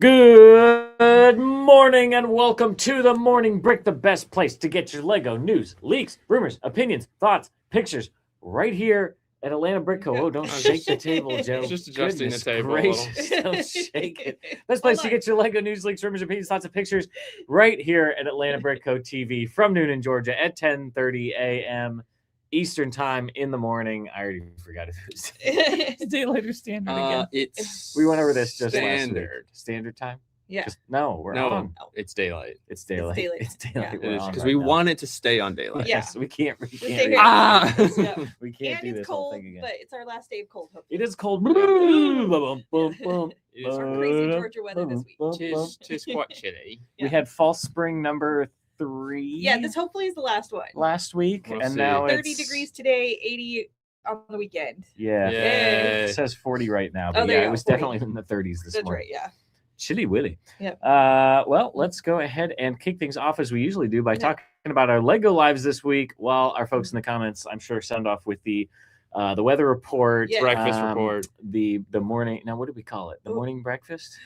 Good morning and welcome to the Morning Brick, the best place to get your Lego news, leaks, rumors, opinions, thoughts, pictures, right here at Atlanta Brick Co. Oh, don't shake the table, Joe. Just adjusting the table gracious, don't shake it. Best place to get your Lego news, leaks, rumors, opinions, thoughts, and pictures right here at Atlanta Brick Co. TV from noon in Georgia at 10:30 a.m. Eastern time in the morning. I already forgot if it was It's daylight or standard again. We went over this just standard. last week. Standard time? Yeah. We're on. It's daylight. It's daylight. It's daylight. We're It is on because right we now. want it to stay on daylight. Yeah. Yes, we can't. stay do here. this. We can't And do it's this whole cold, thing again. but it's our last day of cold. Hopefully. It is cold. Boom, boom, boom. It is Our crazy Georgia weather this week. tis quite chilly. We Yeah. had false spring number 3. Yeah, this hopefully is the last one. last week, We'll and see. now 30 it's degrees today, 80 on the weekend. Yeah, Yay. it says 40 right now, but Oh, there yeah, you it go, was 40. definitely in the 30s this That's morning. right, yeah. Chilly willy. Yep. Well, let's go ahead and kick things off as we usually do by talking about our Lego lives this week. While our folks in the comments, I'm sure, sound off with the weather report, Yeah. Breakfast report. the morning. Now, what do we call it? The Oh. morning breakfast.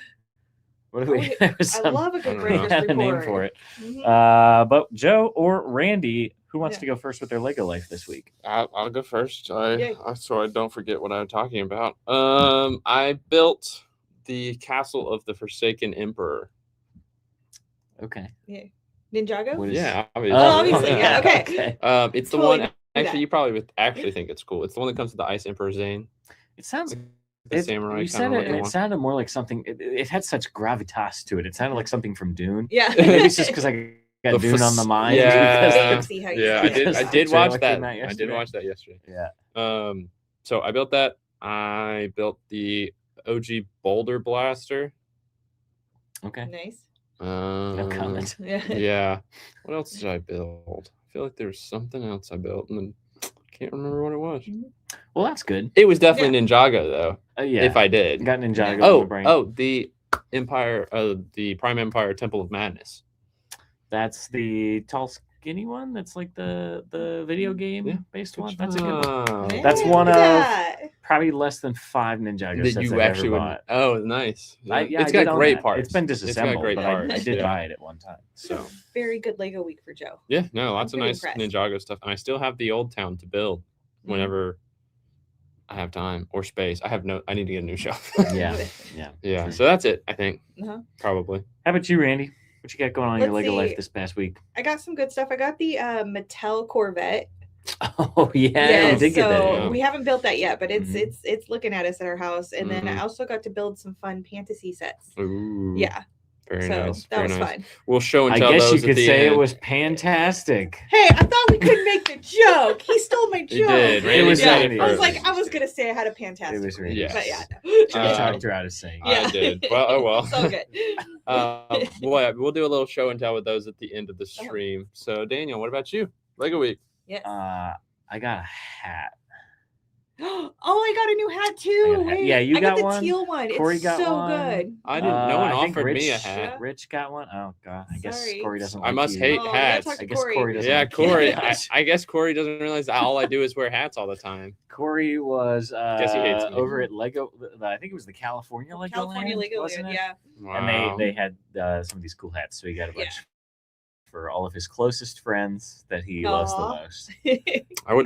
What do we? Oh, there was I some- love a I good don't know. breakfast had a report. name for it. Mhm. But Joe or Randy, who wants Yeah. to go first with their Lego life this week? I'll go first. Yay. So I don't forget what I'm talking about. I built the castle of the Forsaken Emperor. Okay. Ninjago? What is- Yeah, Oh, obviously, yeah, okay. It's the Totally one. do that. Actually, you probably would actually think it's cool. It's the one that comes with the Ice Emperor Zane. It sounds. The samurai You kind said of it, looking and it one. sounded more like something. It had such gravitas to it. It sounded like something from Dune. Yeah. Maybe it's just because I got The Dune on the mind. yeah. because- Fancy how you Yeah, say I did. it. I Because did the watch trailer that. came out I did yesterday. watch that yesterday. yeah. So I built that. I built the OG Boulder Blaster. Okay. Nice. No comment. Yeah. Yeah. What else did I build? I feel like there was something else I built, and then I can't remember what it was. Well, that's good. It was definitely Ninjago, though. Yeah. If I did. got Ninjago on the brain. The Empire, the Prime Empire Temple of Madness. That's the tall, skinny one. That's like the video game based one. That's a good one. Oh. Yeah, That's one look of- at that. Probably less than 5 Ninjago That sets you I've actually ever would. bought. Oh, nice. Yeah. I It's did got own great that. parts. It's been It's disassembled, got great but parts. I did yeah. buy it at one time. So Very good Lego week for Joe. yeah, no, lots of pretty nice impressed. Ninjago stuff, and I still have the old town to build whenever I have time or space. I need to get a new shelf. Yeah. Yeah. Yeah. So that's it. I think Uh-huh. probably. How about you, Randy? What you got going on in your Let's Lego life see. this past week? I got some good stuff. I got the Mattel Corvette. Oh yeah, you did get that. so yeah. we haven't built that yet, but it's Mhm. it's looking at us at our house. And then I Mhm. also got to build some fun fantasy sets. Ooh. Yeah, Very so nice. that Very was nice. fun. We'll show and I tell guess you those at could the say it end. was fantastic. Hey, I thought we couldn't make the joke. He stole my joke. He did. It Randy was did Yeah, Randy. I was first. like, I was gonna say I had a fantastic. It was one, Randy. Yes. but yeah, You no. talked her out of saying it. Yeah. I did. Well, oh well. so good. We'll do a little show and tell with those at the end of the stream. So Daniel, what about you? Lego week. Yes. I got a hat. Oh, I got a new hat I got too. a hat. Wait, Yeah, you I got got the one. teal one. Corey It's got so one. good. I didn't. No one I think offered me a Rich- hat. Rich got one. Oh god, I guess Sorry. Corey doesn't. I like must you. hate Oh, you gotta hats. talk to I guess Corey doesn't. Yeah, like you Corey. that I, much. I guess Corey doesn't realize that all I do is wear hats all the time. Corey was Guess he hates me. over at Lego. I think it was the California Lego California Land, Lego wasn't Land, it? yeah. Wow. And they had some of these cool hats, so he got a bunch for all of his closest friends that he loves the Aw. most.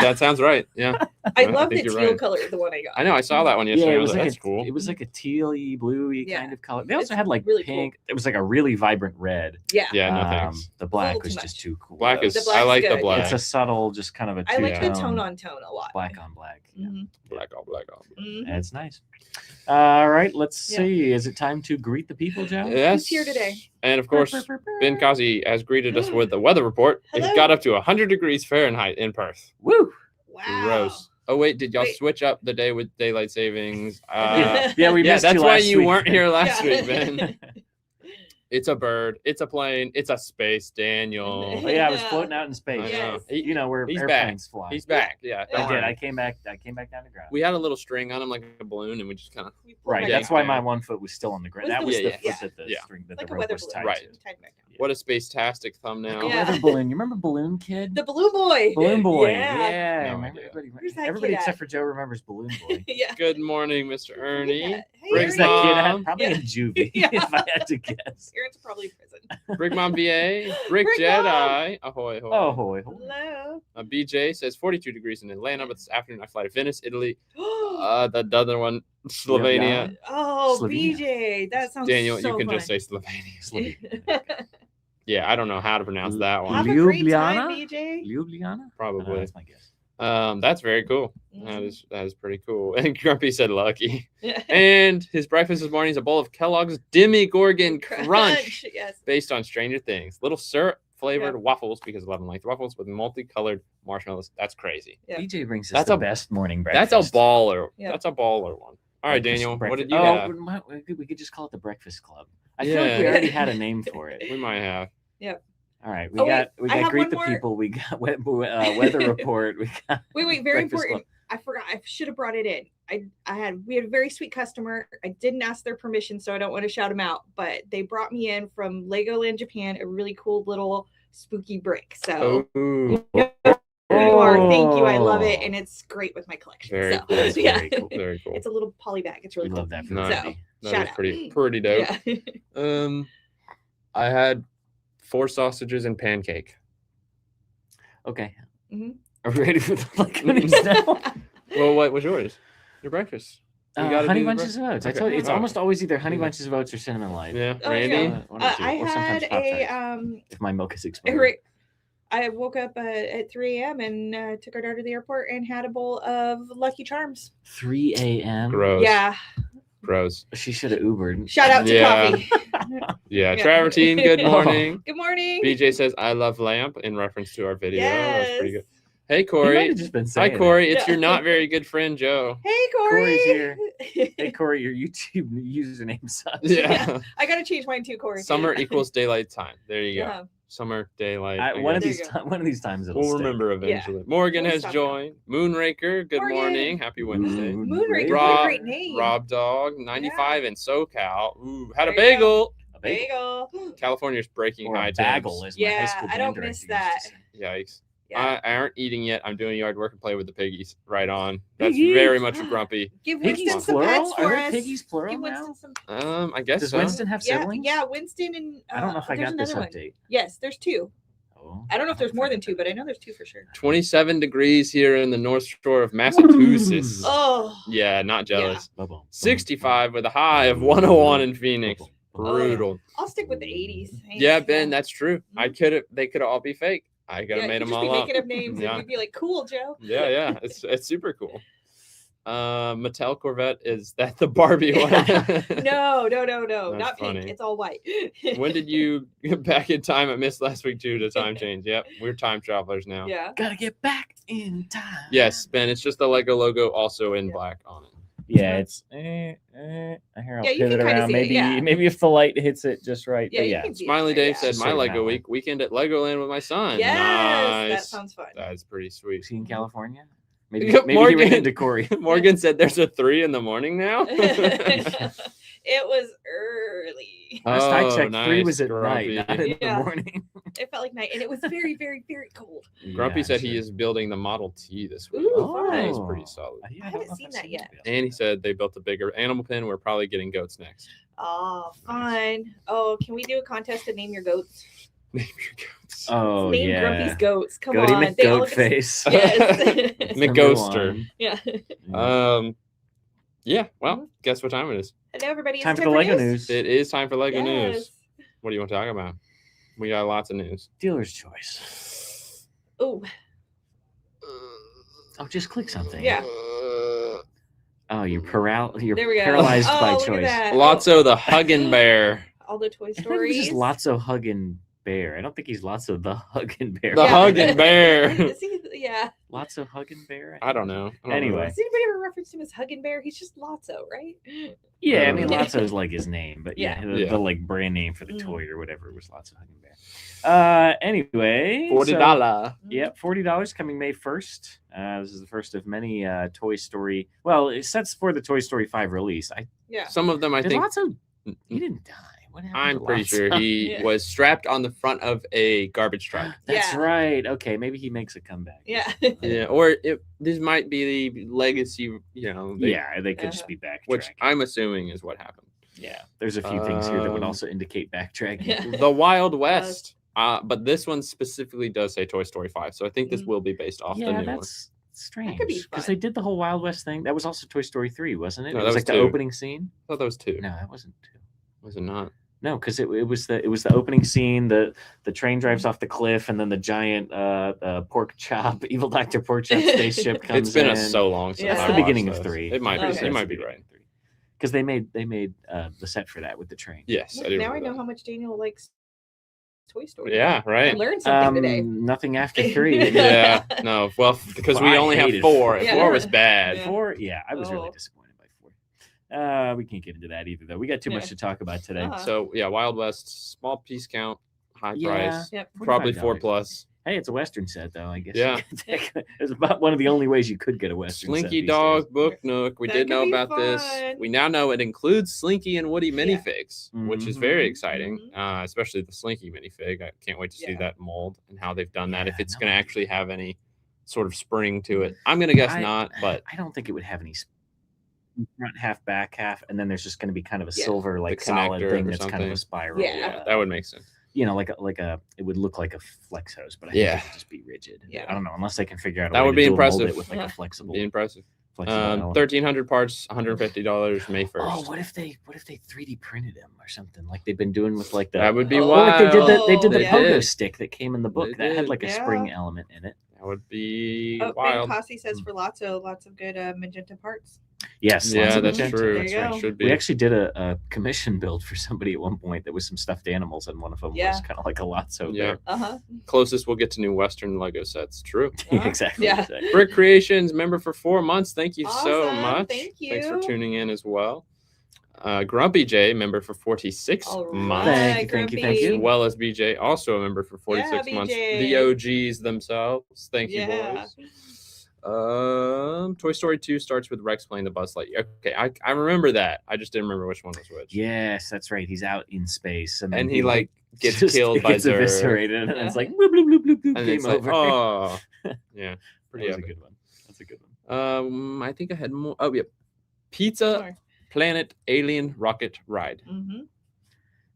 That sounds right. Yeah. I I love the think teal you're right. color, the one I got. I know. I saw that one yesterday. Yeah, I it was was like, like that's cool. It was like a tealy, bluey Yeah. kind of color. They also It's had like really cool. pink. It was like a really vibrant red. Yeah. Yeah. No thanks. The black little was too just much. too cool. Black though. is. The I black's like the good, black. It's a subtle, just kind of a I like the two-tone, tone on tone a lot. black on black. Yeah. Mhm. Black on black on. Mhm. That's nice. All right, let's Yeah. see. Is it time to greet the people, Joe? Yes. here today? And of course, Ben Kazi has greeted us with the weather report. It Hello. got up to 100 degrees Fahrenheit in Perth. Woo! Wow. Gross. Oh wait, did y'all Wait. switch up the day with daylight savings? Yeah, we yeah, missed that's you why last you week. weren't here last Yeah. week, Ben. It's a bird. It's a plane. It's a space, Daniel. Oh, yeah, I was Yeah. floating out in space. I know. Yes. You know where He's airplanes fly. He's back. Yeah, I don't did. worry. I came back down to ground. We had a little string on him like a balloon, and we just kind of. We pulled Right. back That's down. why my one foot was still on the ground. Was That the- was Yeah, the yeah. foot that the Yeah. string that Like the a rope weather was balloon. tied Right. to. Tied back down. What a space-tastic thumbnail. Like a Yeah. weather balloon. You remember Balloon Kid? The Balloon Boy. Balloon Boy. Yeah. Yeah. No remember idea. Where's that everybody kid except at? for Joe remembers Balloon Boy. Yeah. Good morning, Mr. Ernie. Hey, Where's Rick that kid Mom. at? Probably Yeah. in juvie, Yeah. if I had to guess. Parents are probably in prison. Brick Mom VA. Brick Brick Jedi. Ahoy, ahoy. Oh, hoy. Hello. BJ says 42 degrees in Atlanta, but this afternoon I fly to Venice, Italy. The other one, Slovenia. Oh, Slovenia. BJ, that sounds Daniel, so you can fun. just say Slovenia. Slovenia. Yeah, I don't know how to pronounce that one. Have a great time, Ljubljana? BJ. Ljubljana? Probably. That's my guess. That's very cool. That is pretty cool. And Grumpy said lucky. Yeah. And his breakfast this morning is a bowl of Kellogg's Demigorgon Crunch, Yes. based on Stranger Things. Little syrup flavored waffles, because 11 length waffles with multicolored marshmallows. That's crazy. Yeah. BJ brings us That's the a- best morning breakfast. That's a baller. Yep. That's a baller one. All right, Daniel, what did you Oh, have? we could just call it the Breakfast Club. I feel like we Yeah. already had a name for it. We might have. All right, we Oh, wait, got I have Greet one the more. People. We got weather report. We got Wait, very Breakfast important. I forgot. I should have brought it in. We had a very sweet customer. I didn't ask their permission, so I don't want to shout them out. But they brought me in from Legoland Japan a really cool little spooky brick. So Oh, here you are. Thank you. I love it, and it's great with my collection. Very so cool. That's yeah, very cool. very cool. it's a little poly bag. It's really We cool. love that for Nice. Brandy. That shout is out. pretty dope. Yeah. I had 4 sausages and pancake. Okay. Mhm. Are we ready for the Lagoonies now? Well, what was yours? Your breakfast. You gotta Honey do the bunches of oats. I Okay. told you, it's Oh. almost always either honey Yeah. bunches of oats or cinnamon light. Yeah, Oh, Randy. yeah. One or two, I or sometimes had Pop-Tarts, if my milk is a expired. I woke up at 3 a.m. and took our daughter to the airport and had a bowl of Lucky Charms. 3 a.m. Gross. Yeah. Gross. She should have Ubered. Shout out to Yeah. coffee. Yeah. Yeah. Travertine, good morning. Good morning. BJ says, I love lamp in reference to our video. That's pretty Yes. good. Hey, He might Corey. have just been Hi, saying that. Corey. It's Yeah. your not very good friend, Joe. Hey, Corey. Corey's here. Hey, Corey, your YouTube username sucks. Yeah. I gotta change mine too, Corey. Summer equals daylight time. There you go. Yeah. Summer, daylight. I One of guess. There these you go. one of these times it'll We'll stick. remember eventually. Morgan We'll has stop joined. Moonraker, good Morgan. morning. Happy Wednesday. Moonraker, what a Rob, great name. Rob Dog, 95 in SoCal. Ooh, had a There you bagel. A bagel. Bagel. California's breaking Or high a bagel, temps. as my high Yeah, school I band don't director miss used to that. say. Yikes. Yeah. I aren't eating yet. I'm doing yard work and play with the piggies. Right on. That's Piggies. very much grumpy. Give Piggies Winston some plural? pets for Are there us. piggies plural Give now? Winston some. I guess Does so. Winston have Yeah, siblings? yeah, Winston and I don't know if I there's got this another one. update. Yes, there's 2. Oh, I don't know if there's haven't more than found 2, it. but I know there's 2 for sure. 27 degrees here in the North Shore of Massachusetts. Oh, Yeah, not jealous. Boom. 65 with a high of 101 in Phoenix. Boom. Brutal. I'll stick with the 80s. Yeah, Ben, that's true. Mhm. They could all be fake. I could have made them just all be up. making up names, Yeah. and you'd be like, "Cool, Joe." Yeah. It's super cool. Mattel Corvette, is that the Barbie one? No, That's not pink. funny. It's all white. When did you get back in time? I missed last week due to time change. Yep, we're time travelers now. Yeah. Gotta get back in time. Yes, Ben, it's just the Lego logo also in Yeah. black on it. Yeah, it's. I hear I'll Yeah, you can pivot kinda around. see it, yeah. Maybe if the light hits it just right. Yeah, but you yeah. can see it Smiley there, Dave yeah. said, Just my certain Lego outline. weekend at Legoland with my son. Yes, that Nice. sounds fun. That's pretty sweet. Is he in California? Maybe Yeah, he went Morgan. into Corey. Morgan said there's a 3 in the morning now. It was early. Last I Oh, checked, 3 was at Grumpy. night, not in Yeah. the morning. It felt like night, and it was very, very, very cold. Grumpy Yeah, said sure. he is building the Model T this week. Ooh, fun. That was pretty solid. Yeah, I don't haven't know if seen I've that yet. it. And he said they built a bigger animal pen. We're probably getting goats next. Oh, fun. Oh, can we do a contest to name your goats? Name your goats. Oh, name yeah. Grumpy's goats. Come Goaty on. They all McGoat look face. Yes. Number McGhoster. one. Yeah. Yeah. Well, Mhm. guess what time it is? Hello, everybody. It's Time for the Lego news. It is time for Lego news. Yes. What do you want to talk about? We got lots of news. Dealer's choice. Oh, Oh, just click something. Yeah. Oh, you're there we go. paralyzed oh, by look at choice. that. Lotso the Huggin' Bear. All the Toy I think it was Stories. just Lotso hugging bear. I don't think he's Lotso the hugging bear. The Huggin' Bear. Is he- yeah. Lotso hugging bear. I don't know. Anyway. Has anybody ever referenced him as Huggin' Bear? He's just Lotso, right? Yeah, I I mean don't know. Lotso's like his name, but yeah, Yeah. the like brand name for the Mhm. toy or whatever was Lotso hugging bear. Anyway, $40. Yep, $40 coming May 1st. This is the first of many Toy Story. Well, it sets for the Toy Story 5 release. Yeah. Some of them I There's think Lotso. He didn't die. What happened I'm to pretty sure Lotso? he Yeah. was strapped on the front of a garbage truck. That's Yeah. right. Okay, maybe he makes a comeback. or Yeah. something. I Yeah, don't know. or this might be the legacy, Yeah, they could just Uh-huh. be backtracking. which I'm assuming is what happened. Yeah, there's a few things here that would Um, also indicate backtracking. Yeah. The Wild West. But this one specifically does say Toy Story 5, so I think this Mm. will be based off the Yeah, new one. that's strange. could be Because fun. they did the whole Wild West thing. That was also Toy Story 3, wasn't it? No, It that was was like the 2. opening scene. I thought that was 2. No, that wasn't 2. Was it not? No, because it was the opening scene. The train drives off the cliff, and then the giant pork chop, evil Dr. Pork Chop spaceship comes It's been in. so long since Yeah. I That's the watched beginning of those. 3. It might be. Okay. It might be right. Because they made the set for that with the train. Yes, I do. Now I remember know that. how much Daniel likes Toy Story. Yeah, I right. learned something today. Nothing after 3. Yeah, no. Well, because Well, we I only have hated 4. four. Yeah. 4 was bad. Yeah. 4, yeah, I was really Oh. disappointed by 4. We can't get into that either, though. We got too much Yeah. to talk about today. Uh-huh. So yeah, Wild West, small piece count, high Yeah. price, Yep. probably $45. 4 plus. Hey, it's a Western set, though. I guess. Yeah. It's about one of the only ways you could get a Western set. Slinky these Dog days. Book Nook. We That did could know be about this. fun. We now know it includes Slinky and Woody Yeah. minifigs, which is very Mhm. exciting. Mhm. Especially the Slinky minifig. I can't wait to see Yeah. that mold and how they've done that. If Yeah, it's no going to idea. actually have any sort of spring to it, I'm going to guess not. But I don't think it would have any front half, back half, and then there's just going to be kind of a Yeah. silver, like The solid connector thing or that's kind of something. a spiral. Yeah. that would make sense. Like a it would look like a flex hose, but I think Yeah. it would just be rigid. Yeah. I don't know, unless they can figure out a That way would to be dual mold impressive. it with like Yeah. a flexible Be impressive. element. 1,300 parts, $150 May 1st. Oh, what if they 3D printed him or something like they've been doing with like the That would be Oh, well, like they did wild. they did the They pogo did. stick that came in the book They that had did. like a Yeah. spring element in it. That would be Oh, Ben wild. Cossey says for Lotso, lots of good magenta parts. Yes, lots Yeah, of that's magenta, true. There that's you right. go. Should be. We actually did a commission build for somebody at one point that was some stuffed animals, and one of them Yeah. was kind of like a Lotso Yeah. bear. Uh-huh. Closest we'll get to new Western Lego sets. True. Uh-huh. exactly. Yeah. exactly. Brick Creations member for 4 months. Thank you so Awesome. much. Thank Thanks for you. tuning in as well. Grumpy J member for 46 All months. Thank you, thank you. As well as BJ, also a member for 46 Yeah, months. BJ. The OGs themselves. Thank you, Yeah. boys. Toy Story 2 starts with Rex playing the Buzz Lightyear. Okay, I remember that. I just didn't remember which one was which. Yes, that's right. He's out in space, and, then And he like gets just killed by gets Zurg. eviscerated, and Yeah. it's like bloop, bloop, bloop, bloop, bloop, And game it's like, over. oh, yeah, that pretty was a epic. good one. That's a good one. I think I had more. Oh, yeah. Pizza Sorry. Planet Alien Rocket Ride. Mm-hmm.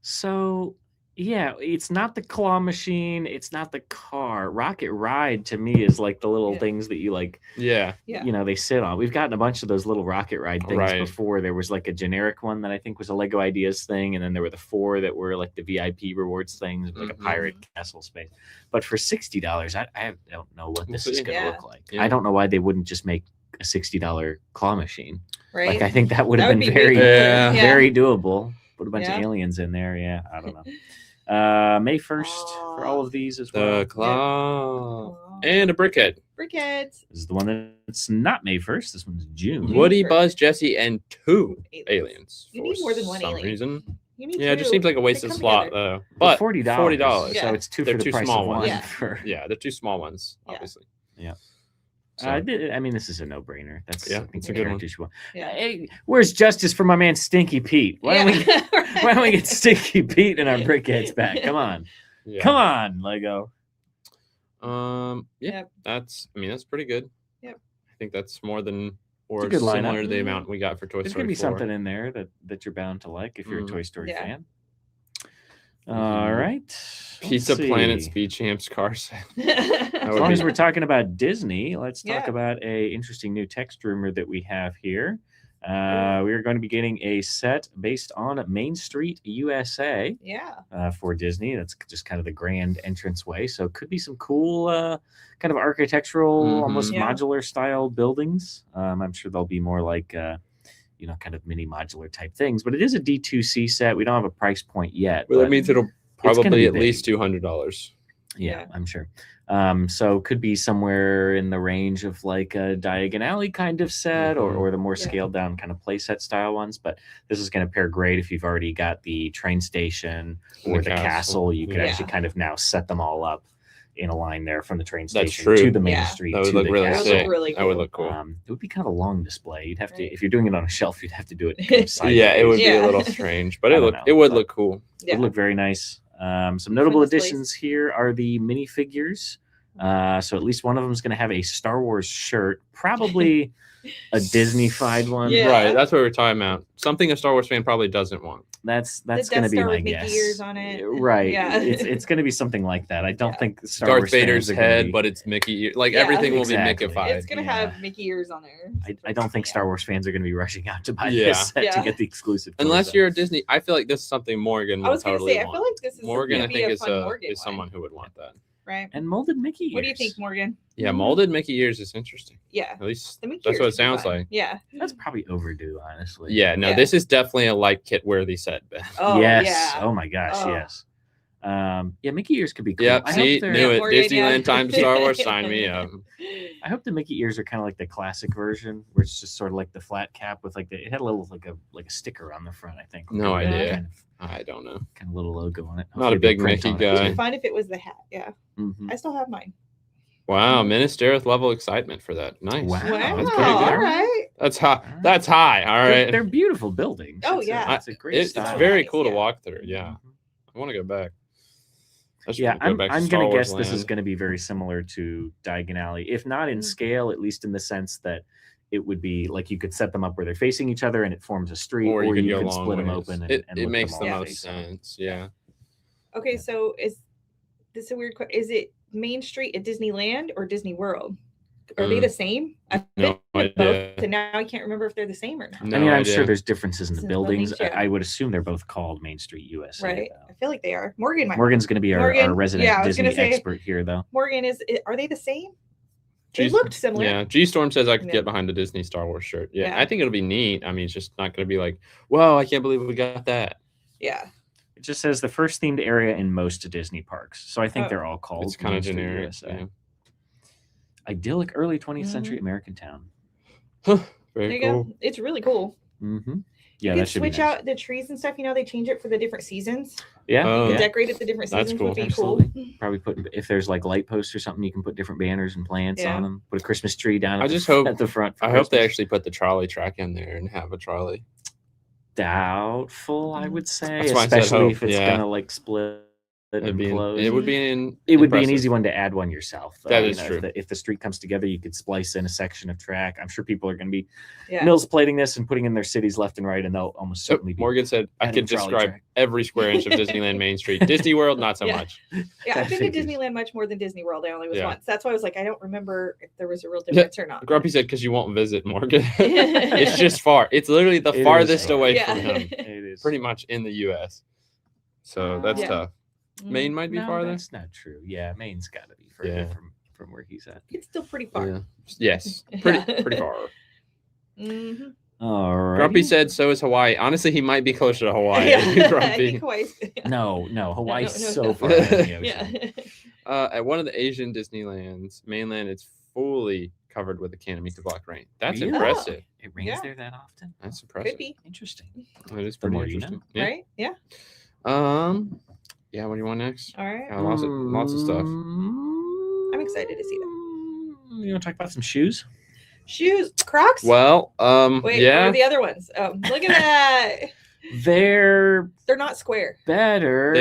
So yeah, it's not the claw machine. It's not the car. Rocket Ride to me is like the little Yeah. things that you like. Yeah. Yeah. They sit on. We've gotten a bunch of those little Rocket Ride things Right. before. There was like a generic one that I think was a Lego Ideas thing, and then there were the 4 that were like the VIP rewards things, like a Mhm. pirate castle space. But for $60, I don't know what this is see. going to Yeah. look like. Yeah. I don't know why they wouldn't just make a $60 claw machine. Right. Like I think that would have That been would be very, big. Yeah. very doable. Put a bunch Yeah. of aliens in there. Yeah, I don't know. May 1st for all of these as well. The claw. Aw. And a brickhead. Brickheads. This is the one that's not May 1st. This one's June. June Woody, first. Buzz, Jesse, and 2 Aliens. aliens. You for need more than one some alien. reason. You need Yeah, it just two. seems like a They wasted come slot together. though. But $40. $40. Yeah. So it's 2 They're for the two price small of one. ones. Yeah. For, Yeah, they're 2 small ones, Yeah. obviously. Yeah. So, I mean, this is a no-brainer. That's Yeah, I think it's the a good one. characters you want. Yeah. Hey, where's justice for my man Stinky Pete? Why don't we why don't we get Stinky Pete and our brickheads back? Come on, yeah. come on, Lego. Yeah, Yep. that's pretty good. Yep. I think that's more than or a good lineup. similar to the Mhm. amount we got for Toy There's Story gonna be 4. something in there that you're bound to like if you're a Mm. Toy Story Yeah. fan. Mhm. All right, Pizza let's Planet see. Speed Champs car set. As would long be- as we're talking about Disney, let's talk Yeah. about a interesting new text rumor that we have here. We are going to be getting a set based on Main Street, USA, Yeah. for Disney. That's just kind of the grand entranceway. So it could be some cool kind of architectural, Mhm. almost Yeah. modular style buildings. I'm sure they'll be more like, kind of mini modular type things. But it is a D2C set. We don't have a price point yet. Well, that but- means it'll gonna probably be at big. least $200. Yeah, Yeah. I'm sure. So could be somewhere in the range of like a Diagon Alley kind of set Mhm. or the more Yeah. scaled down kind of playset style ones. But this is going to pair great if you've already got the train station And or the the castle. castle. You could Yeah. actually kind of now set them all up in a line there from the train That's station true. to the main Yeah. street. That would to look the really That would castle. look really That would cool. look cool. It would be kind of a long display. You'd have to, Right. if you're doing it on a shelf, you'd have to do it kind of sideways. Yeah, it would be Yeah. a little strange, but I it don't look know, it would but- look cool. It Yeah. would look very nice. Some notable displays. additions here are the minifigures. So at least one of them is going to have a Star Wars shirt, probably a Disney-fied one. Yeah. Right, that's what we're talking about. Something a Star Wars fan probably doesn't want. That's The going to Death be Star my with Mickey guess. ears on it. Right. Yeah. It's going to be something like that. I don't Yeah. think Star Darth Wars fans Vader's are gonna head, be- but it's Mickey. Like Yeah, everything will exactly. be Mickified. It's gonna Yeah. have Mickey ears on there. I don't think Yeah. Star Wars fans are going to be rushing out to buy Yeah. this set to Yeah. get the exclusive. Unless toys, you're a though. Disney, I feel like this is something Morgan I will was gonna totally say, I want. feel like this is Morgan, I gonna be think, a is fun Morgan is one, someone who would want that. right? And molded Mickey ears. What do you think, Morgan? Yeah, molded Mickey ears is interesting. Yeah, At least the Mickey that's ears what it would be sounds fun. like. Yeah. That's probably overdue, honestly. Yeah, no, Yeah. this is definitely a light kit worthy set, Ben. Oh yes. yeah. Oh my gosh. Oh. Yes. Yeah, Mickey ears could be cool. Yep, I see, hope they're- knew it. Morgan, Disneyland yeah. times Star Wars, sign me up. I hope the Mickey ears are kind of like the classic version, where it's just sort of like the flat cap with like it had a little like a sticker on the front. I think. No With a idea. I don't know. Kind of little logo on it. Not a Hopefully big they'll print Mickey on it, It'd guy. be fun if it was the hat. Yeah, Mhm. I still have mine. Wow, Minas Tirith level excitement for that. Nice. Wow. Wow. That's pretty good. All right. That's high. That's high. All They're, right. they're beautiful buildings. Oh, It's yeah. it's a great It's style. very Nice, cool to yeah. walk through. Yeah, Mhm. I want to go back. I just Yeah, wanna go back to I'm Star gonna Wars guess this is land. gonna be very similar to Diagon Alley, if not in Mm. scale, at least in the sense that it would be like you could set them up where they're facing each other and it forms a street, Or you could go long split them ways. open. And, It and it look makes them the all Yeah. most face on. sense. Yeah. Okay, so is this a weird question? Is it Main Street at Disneyland or Disney World? Are they the same? I've No been to idea. both, and now I can't remember if they're the same or not. No I mean, I'm idea. sure there's differences in the Since buildings. buildings, yeah. I would assume they're both called Main Street USA. Right? though. I feel like they are. Morgan might. Morgan's going to be our Morgan, resident yeah, I was Disney gonna say- expert here, though. Morgan are they the same? They G's- looked similar. Yeah, G Storm says I could Yeah. get behind the Disney Star Wars shirt. Yeah, Yeah. I think it'll be neat. I mean, it's just not going to be like, whoa, I can't believe we got that. Yeah. It just says the first themed area in most Disney parks. So I think Oh. they're all called. It's kind Main of Street generic. USA. Yeah. Idyllic early 20th Mm-hmm. century American town. Very There you cool. go. It's really cool. Mm-hmm. You Yeah, could that should switch be nice. out the trees and stuff. You know, they change it for the different seasons. Yeah, Oh. yeah. Decorate it the different That's seasons cool. would be Absolutely. cool. Probably put if there's like light posts or something, you can put different banners and plants Yeah. on them. Put a Christmas tree down. I At the, just hope- at the front. for I hope they Christmas. actually put the trolley track in there and have a trolley. Doubtful, I would say, That's why I said especially if hope, it's yeah. gonna like split It'd and be close. it would be an It would be an impressive. easy one to add one yourself. though, That you is know, true. If the street comes together, you could splice in a section of track. I'm sure people are going to be Yeah. mills plating this and putting in their cities left and right, and they'll almost So certainly be. Morgan said I adding could trolley describe track. every square inch of Disneyland Main Street. Disney World, not so Yeah. much. Yeah, That I've been to figures. Disneyland much more than Disney World. I only was Yeah. once. That's why I was like, I don't remember if there was a real difference or not. Grumpy said because you won't visit Morgan. It's just far. It's literally the It is farthest far. away Yeah. from him, It is pretty much in the U.S. So that's Yeah. tough. Maine might be no, farther. That's not true. Yeah, Maine's got to be further Yeah. from where he's at. It's still pretty far. Yeah. Yes, pretty far. Mm-hmm. All right. Grumpy said so is Hawaii. Honestly, he might be closer to Hawaii. Yeah, I Grumpy. think Hawaii's. No, Hawaii's no, so no. far out in the ocean. Yeah. At one of the Asian Disneylands, mainland, it's fully covered with a can of Meet the Black Rain. That's Really? impressive. It rains Yeah. there that often. That's impressive. Could be, Interesting. That is The pretty more you know, interesting. Yeah. right? Yeah. Yeah. What do you want next? All right. Lots of stuff. I'm excited to see them. You want to talk about some shoes? Shoes, Crocs. Well, Wait, where yeah. are the other ones? Oh, look at that. They're They're not square. better.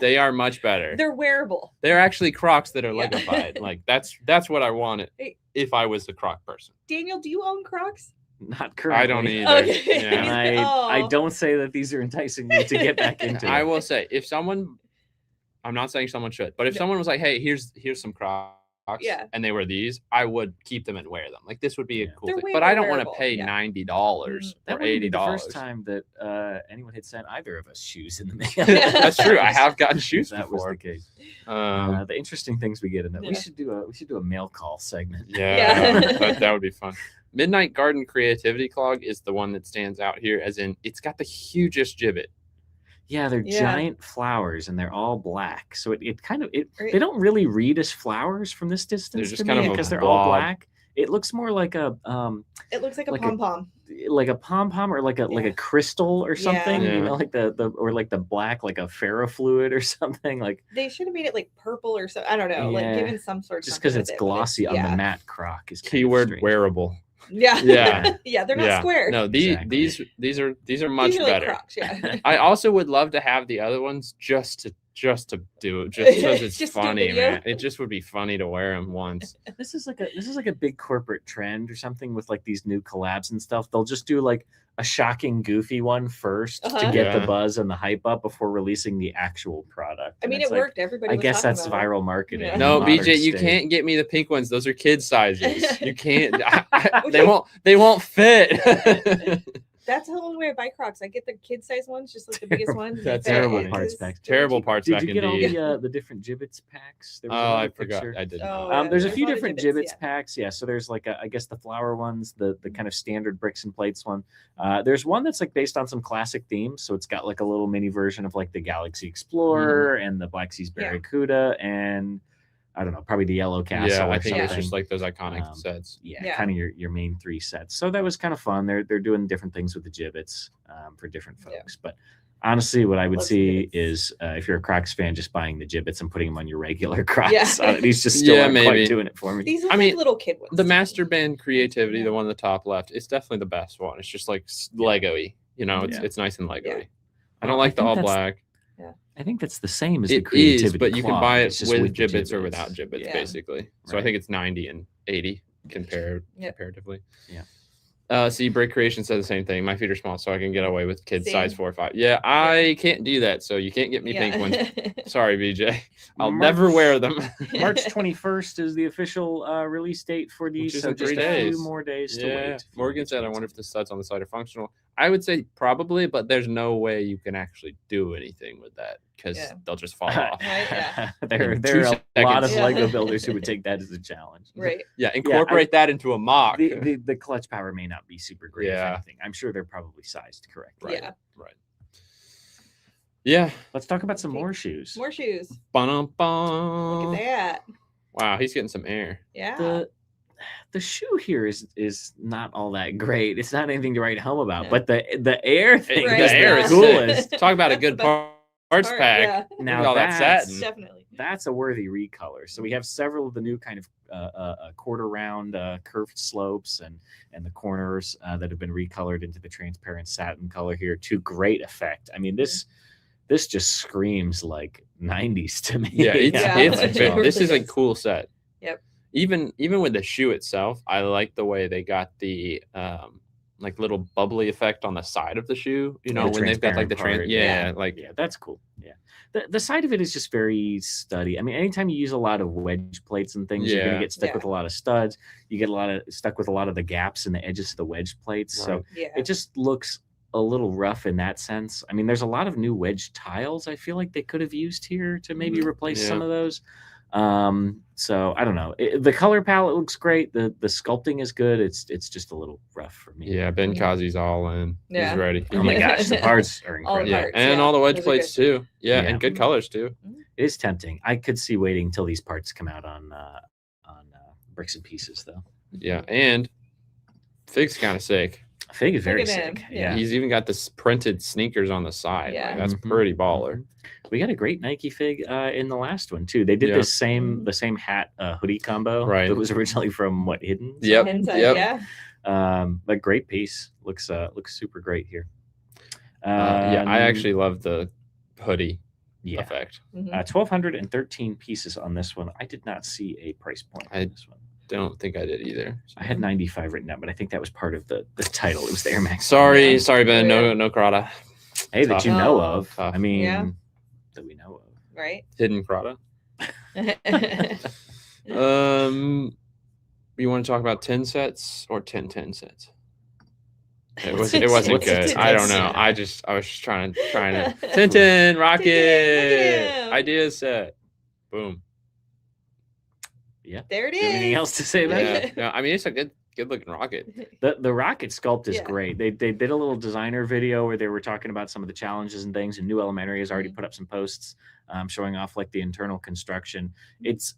They are much better. They're wearable. They're actually Crocs that are Yeah. Legofied. Like that's what I wanted Hey. if I was a Croc person. Daniel, do you own Crocs? not currently. I don't either. Okay. Yeah. And I Oh. don't say that these are enticing me to get back into. I it. will say if someone, I'm not saying someone should, but if No. someone was like, "Hey, here's some Crocs," Yeah. and they were these, I would keep them and wear them. Like this would be a Yeah. cool They're thing. way But I more don't want to wearable, pay yeah. $90 That or wouldn't be the $80. first time that anyone had sent either of us shoes in the mail. That's true. I have gotten shoes That before. was the case. Um, The interesting things we get in that. Yeah. We should do a mail call segment. Yeah, Yeah. that would be fun. Midnight Garden Creativity Clog is the one that stands out here, as in it's got the hugest gibbet. Yeah, they're Yeah. giant flowers and they're all black. So it kind of Right. they don't really read as flowers from this distance just to kind me of a because they're all blob. black. It looks more like a It looks like a like a- pom pom. like a pom pom or like a Yeah. crystal or something. Yeah. You know, like the or like the black, like a ferrofluid or something. Like They should have made it like purple or so. I don't know, like Yeah. given some sort. just something because with it's it, but glossy on the yeah. matte croc is kind of Keyword strange. wearable. Yeah, Yeah. yeah, they're not square. No, these Exactly. these are much These are like better. Crocs, yeah. I also would love to have the other ones just to do it, just because it's Just do a funny, video. man. It just would be funny to wear them once. This is like a big corporate trend or something with like these new collabs and stuff. They'll just do like a shocking, goofy one first to Uh-huh. get the Yeah. buzz and the hype up before releasing the actual product. I And mean, it's it like, worked. Everybody. I was guess talking that's about it. viral marketing. Yeah. in No, modern BJ, you state. can't get me the pink ones. Those are kid sizes. You can't. Which They one? won't fit. That's the only way I buy Crocs. I get the kid size ones, just like the biggest ones. That's They fit. terrible It's parts just- back. Terrible parts Did back you get all indeed. the different gibbets packs? There was Oh, I another forgot. picture. I did. Oh, not. yeah. There's a There's few a lot of different gibbets, gibbets yeah. packs. Yeah, so there's like I guess the flower ones, the kind of standard bricks and plates one. There's one that's like based on some classic themes. So it's got like a little mini version of like the Galaxy Explorer and the Black Seas Yeah. Barracuda and I don't know, probably the Yellow Castle. Yeah, I or think it's something. just like those iconic Um, sets. Yeah. kind of your main three sets. So that was kind of fun. They're doing different things with the gibbets for different Yeah. folks. But honestly, what I would Love see gibbets. is if you're a Crocs fan, just buying the gibbets and putting them on your regular Crocs. Yeah. These just still Yeah, aren't maybe. quite doing it for me. These are I like mean, little kid ones. The to Master me. Band Creativity, Yeah. the one on the top left, it's definitely the best one. It's just like Lego-y. You know, Yeah. it's nice and Lego-y. Yeah. I Well, don't like I the think all that's- black. I think that's the same as the It creativity. is, but you can clog. buy it It's just with the gibbets or gibbets. without gibbets, Yeah. basically. So I Right. think it's 90 and 80 Yep. comparatively. Yeah. See, Break Creation said the same thing. My feet are small, so I can get away with kids size Same. 4 or 5. Yeah, I can't do that, so you can't get me pink ones. Sorry, BJ. I'll never wear them. March 21st is the official release date for these. is So in just 3 a days. few more days to Yeah. wait. if you Morgan get said, I your wonder if the studs on the side are functional. I would say probably, but there's no way you can actually do anything with that because Yeah. they'll just fall off. Right, yeah. there In are 2 a lot of seconds. Yeah. Lego builders who would take that as a challenge. Right. Yeah, incorporate that into a mock. The clutch power may not be super great. Yeah. If anything. I'm sure they're probably sized correctly. Right. Yeah. Right. Yeah. Let's talk about some Okay. more shoes. More shoes. Ba-dum-bum. Look at that. Wow, he's getting some air. Yeah. The shoe here is not all that great. It's not anything to write home about, Yeah. but the air thing Right, is the air the is coolest. sick. Talk about a That's good the best parts Part, pack. yeah. Look at Now all that that's- satin. Definitely. That's a worthy recolor. So we have several of the new kind of quarter round curved slopes and the corners that have been recolored into the transparent satin color here to great effect. I mean, this just screams like 90s to me. Yeah, it's Yeah. it's It this is a really is. cool set. Yep. Even with the shoe itself, I like the way they got the like little bubbly effect on the side of the shoe. You know, The when they've got like the transparent part, yeah, like Yeah, that's cool. Yeah. The side of it is just very studdy. I mean, anytime you use a lot of wedge plates and things, you're Yeah. gonna get stuck Yeah. with a lot of studs. You get stuck with a lot of the gaps in the edges of the wedge plates. So Right. Yeah. it just looks a little rough in that sense. I mean, there's a lot of new wedge tiles I feel like they could have used here to maybe replace some Yeah. of those. So I don't know. The color palette looks great. The sculpting is good. It's just a little rough for me. yeah, Ben Mhm. Kazi's all in. Yeah. He's ready. Oh my gosh, the parts are All the incredible. Yeah, parts, and yeah. all the wedge Those are plates good. too. Yeah, Yeah. and good colors too. It is tempting. I could see waiting until these parts come out on bricks and pieces though. Yeah, and Fig's kind of sick. Fig is very Look at him, sick. yeah. He's even got this printed sneakers on the side. Yeah. Like, that's Mhm. pretty baller. We got a great Nike Fig in the last one too. They did Yeah. the same hat hoodie combo Right. that was originally from what Hidden. Yep. Inside, Yep. Yeah. But great piece. Looks super great here. Yeah, I actually love the hoodie yeah. effect. Mhm. 1,213 pieces on this one. I did not see a price point on this one. Don't think I did either. I had 95 written down, but I think that was part of the title. It was the Air Max. Sorry, Yeah. sorry, Ben. Yeah. No Crata. Hey, that you know Oh. of. Tough. I mean, Yeah. that we know of. Right. Hidden Crata. Yeah. You want to talk about 10 sets or 10 sets? It What's wasn't a good. 10 I don't set? know. I was just trying to Tintin Rocket Tintin, idea set. Boom. Yeah. There it Do you have anything is. else to say about it? Yeah. I mean, it's a good looking rocket. The rocket sculpt is Yeah. great. They did a little designer video where they were talking about some of the challenges and things. And New Elementary has already Mhm. put up some posts showing off like the internal construction. It's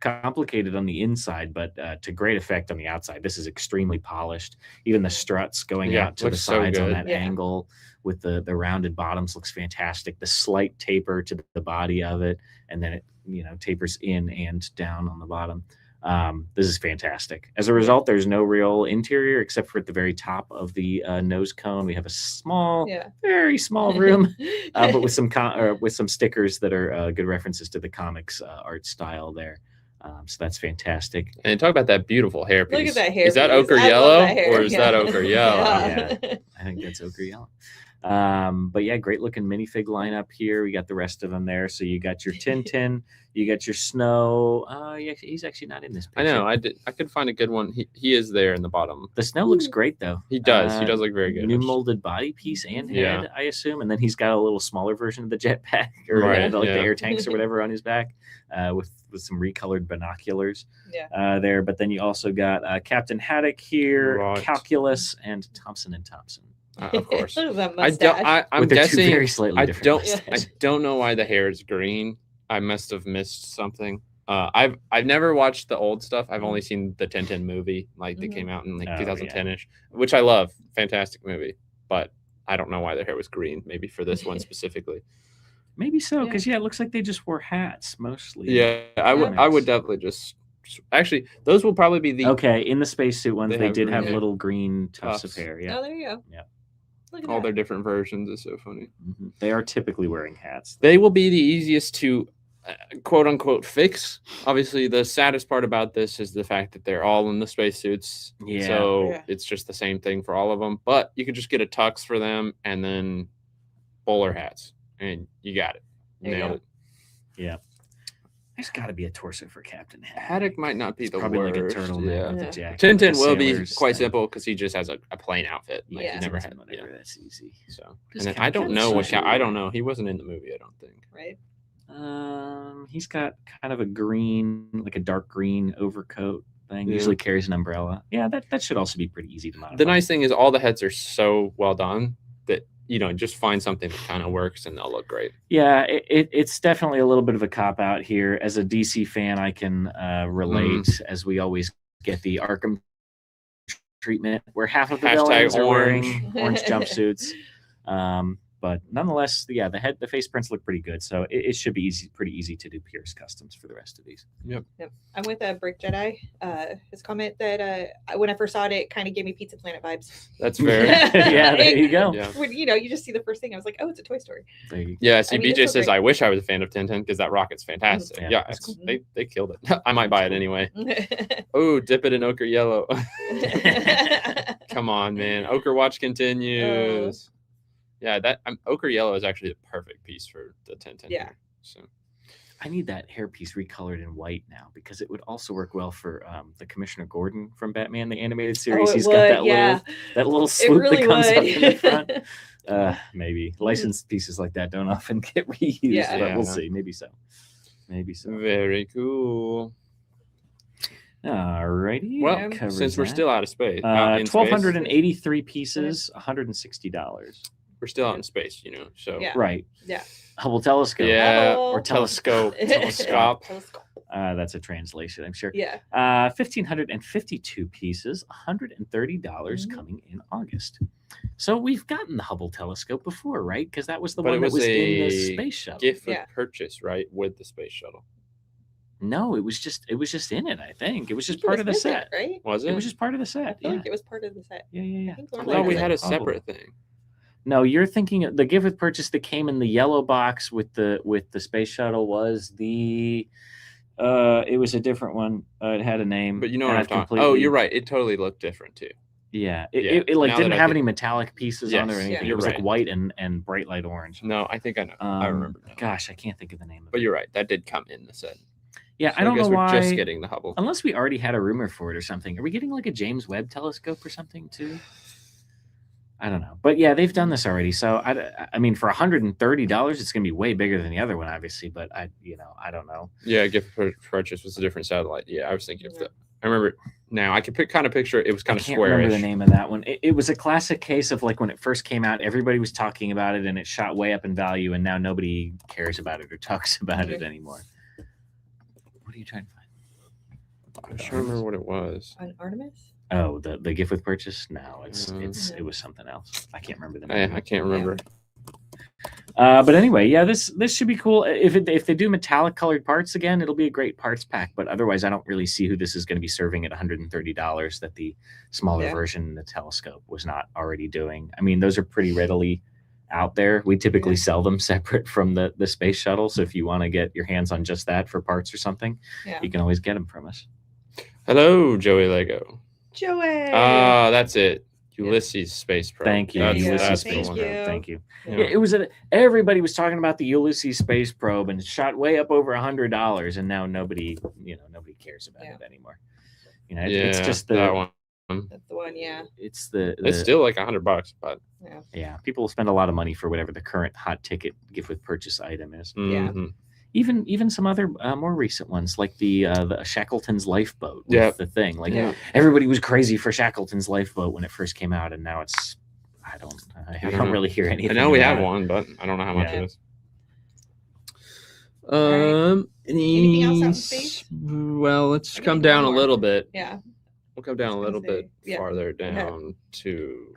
complicated on the inside, but to great effect on the outside. This is extremely polished. Even the struts going out to the looks so sides on good. that angle with the rounded bottoms looks fantastic. The slight taper to the body of it, and then it tapers in and down on the bottom. This is fantastic. As a result, there's no real interior except for at the very top of the nose cone. We have a small, very small room, but with some stickers that are good references to the comics art style there. So that's fantastic. And talk about that beautiful hairpiece. Look at that hair. Is that ochre yellow or is that ochre yellow? Yeah, I think that's ochre yellow. But yeah, great looking minifig lineup here. We got the rest of them there. So you got your Tintin, you got your Snow. Yeah, he's actually not in this picture. I know. I could find a good one. He is there in the bottom. The Snow looks great though. He does. He does look very good. New molded body piece and head, I assume. And then he's got a little smaller version of the jetpack or the air tanks or whatever on his back, with some recolored binoculars there. But then you also got Captain Haddock here, Calculus, and Thompson and Thompson. Of course. I'm guessing very slightly different I don't know why the hair is green. I must have missed something. I've never watched the old stuff. I've only seen the Tintin movie, that came out in 2010ish, which I love. Fantastic movie. But I don't know why their hair was green. Maybe for this one specifically. Maybe so, because it looks like they just wore hats mostly. Yeah, I would definitely just. Actually, those will probably be the in the spacesuit ones. They did have green little green tufts of hair. Yeah. Oh, there you go. Yeah. All their different versions is so funny. Mm-hmm. They are typically wearing hats. They will be the easiest to quote unquote fix. Obviously, the saddest part about this is the fact that they're all in the spacesuits. Yeah. So it's just the same thing for all of them. But you could just get a tux for them and then bowler hats, and you got it. Nailed it. Yeah. There's got to be a torso for Captain Haddock. Haddock might not be the probably worst. Like a turtleneck with a jacket. Tintin will be quite simple because he just has a plain outfit. He never had whatever. That's easy. So, and then I don't know I don't know. He wasn't in the movie. I don't think. Right. He's got kind of a green, like a dark green overcoat thing. Usually carries an umbrella. Yeah, that should also be pretty easy to modify. The nice thing is all the heads are so well done that just find something that kind of works and they'll look great. Yeah, it's definitely a little bit of a cop out here. As a DC fan, I can relate, as we always get the Arkham treatment, where half of the villains are wearing orange jumpsuits. But nonetheless, the face prints look pretty good, so it should be pretty easy to do Pierce customs for the rest of these. Yep. I'm with Brick Jedi. His comment that when I first saw it kind of gave me Pizza Planet vibes. That's fair. Yeah, there you go. Yeah. When you just see the first thing, I was like, oh, it's a Toy Story. Yeah. See, BJ says, I wish I was a fan of Tintin because that rocket's fantastic. Yeah, cool. They killed it. I might buy it anyway. Oh, dip it in ochre yellow. Come on, man. Ochre watch continues. Yeah, that ochre yellow is actually the perfect piece for the Tintin. Yeah. Here, so I need that hairpiece recolored in white now because it would also work well for the Commissioner Gordon from Batman the Animated Series. He's got that little swoop that comes up in the front. Maybe licensed pieces like that don't often get reused, but we'll see. Maybe so. Very cool. Alrighty. Well, since we're still out of space, 1,283 pieces, $160. We're still out in space, So right. Yeah. Hubble telescope. Yeah. Hubble. Or telescope. Telescope. That's a translation, I'm sure. Yeah. 1,552 pieces, $130 coming in August. So we've gotten the Hubble telescope before, right? Because that was the one that was in the space shuttle. Gift of purchase, right, with the space shuttle. No, it was just in it. I think it was just part of the set, right? Was it? It was just part of the set. I feel like it was part of the set. Yeah. I thought we had a separate thing. No, you're thinking of the gift with purchase that came in the yellow box with the space shuttle was the. It was a different one. It had a name. But you know what I'm talking. Oh, you're right. It totally looked different too. Yeah, it didn't have any metallic pieces on there or anything. It was like white and bright light orange. No, I think I know. I remember now. Gosh, I can't think of the name of it. But you're right. That did come in the set. Yeah, I don't know why. We're just getting the Hubble. Unless we already had a rumor for it or something. Are we getting like a James Webb telescope or something too? I don't know. But yeah, they've done this already. So I mean, for $130, it's going to be way bigger than the other one, obviously. But I don't know. Yeah, gift purchase was a different satellite. Yeah, I was thinking of that. I remember now. I could kind of picture it was kind of squarish. I can't remember the name of that one. It was a classic case of like when it first came out, everybody was talking about it and it shot way up in value, and now nobody cares about it or talks about it anymore. What are you trying to find? I'm trying to remember what it was. On Artemis? Oh, the gift with purchase? No, it No. was something else. I can't remember the name. I can't remember. But anyway, yeah, this should be cool. If they do metallic colored parts again, it'll be a great parts pack. But otherwise, I don't really see who this is going to be serving at $130 that the smaller version, the telescope, was not already doing. I mean, those are pretty readily out there. We typically sell them separate from the space shuttle. So if you want to get your hands on just that for parts or something, you can always get them from us. Hello, Joey Lego. Joey. That's it. Ulysses Space Probe. Thank you, Ulysses Space Probe. Thank you. Yeah. It was everybody was talking about the Ulysses Space Probe, and it shot way up over $100, and now nobody cares about it anymore. You know, it's just that one. That's the one, yeah. It's still like $100, but people spend a lot of money for whatever the current hot ticket gift with purchase item is. Mm-hmm. Even some other more recent ones, like the Shackleton's lifeboat. The thing, like everybody was crazy for Shackleton's lifeboat when it first came out, and now it's I don't really hear anything. I know we have one, but I don't know how much it is. Anything else out in space? Well, let's come down a little bit. Yeah. We'll come down a little bit farther down to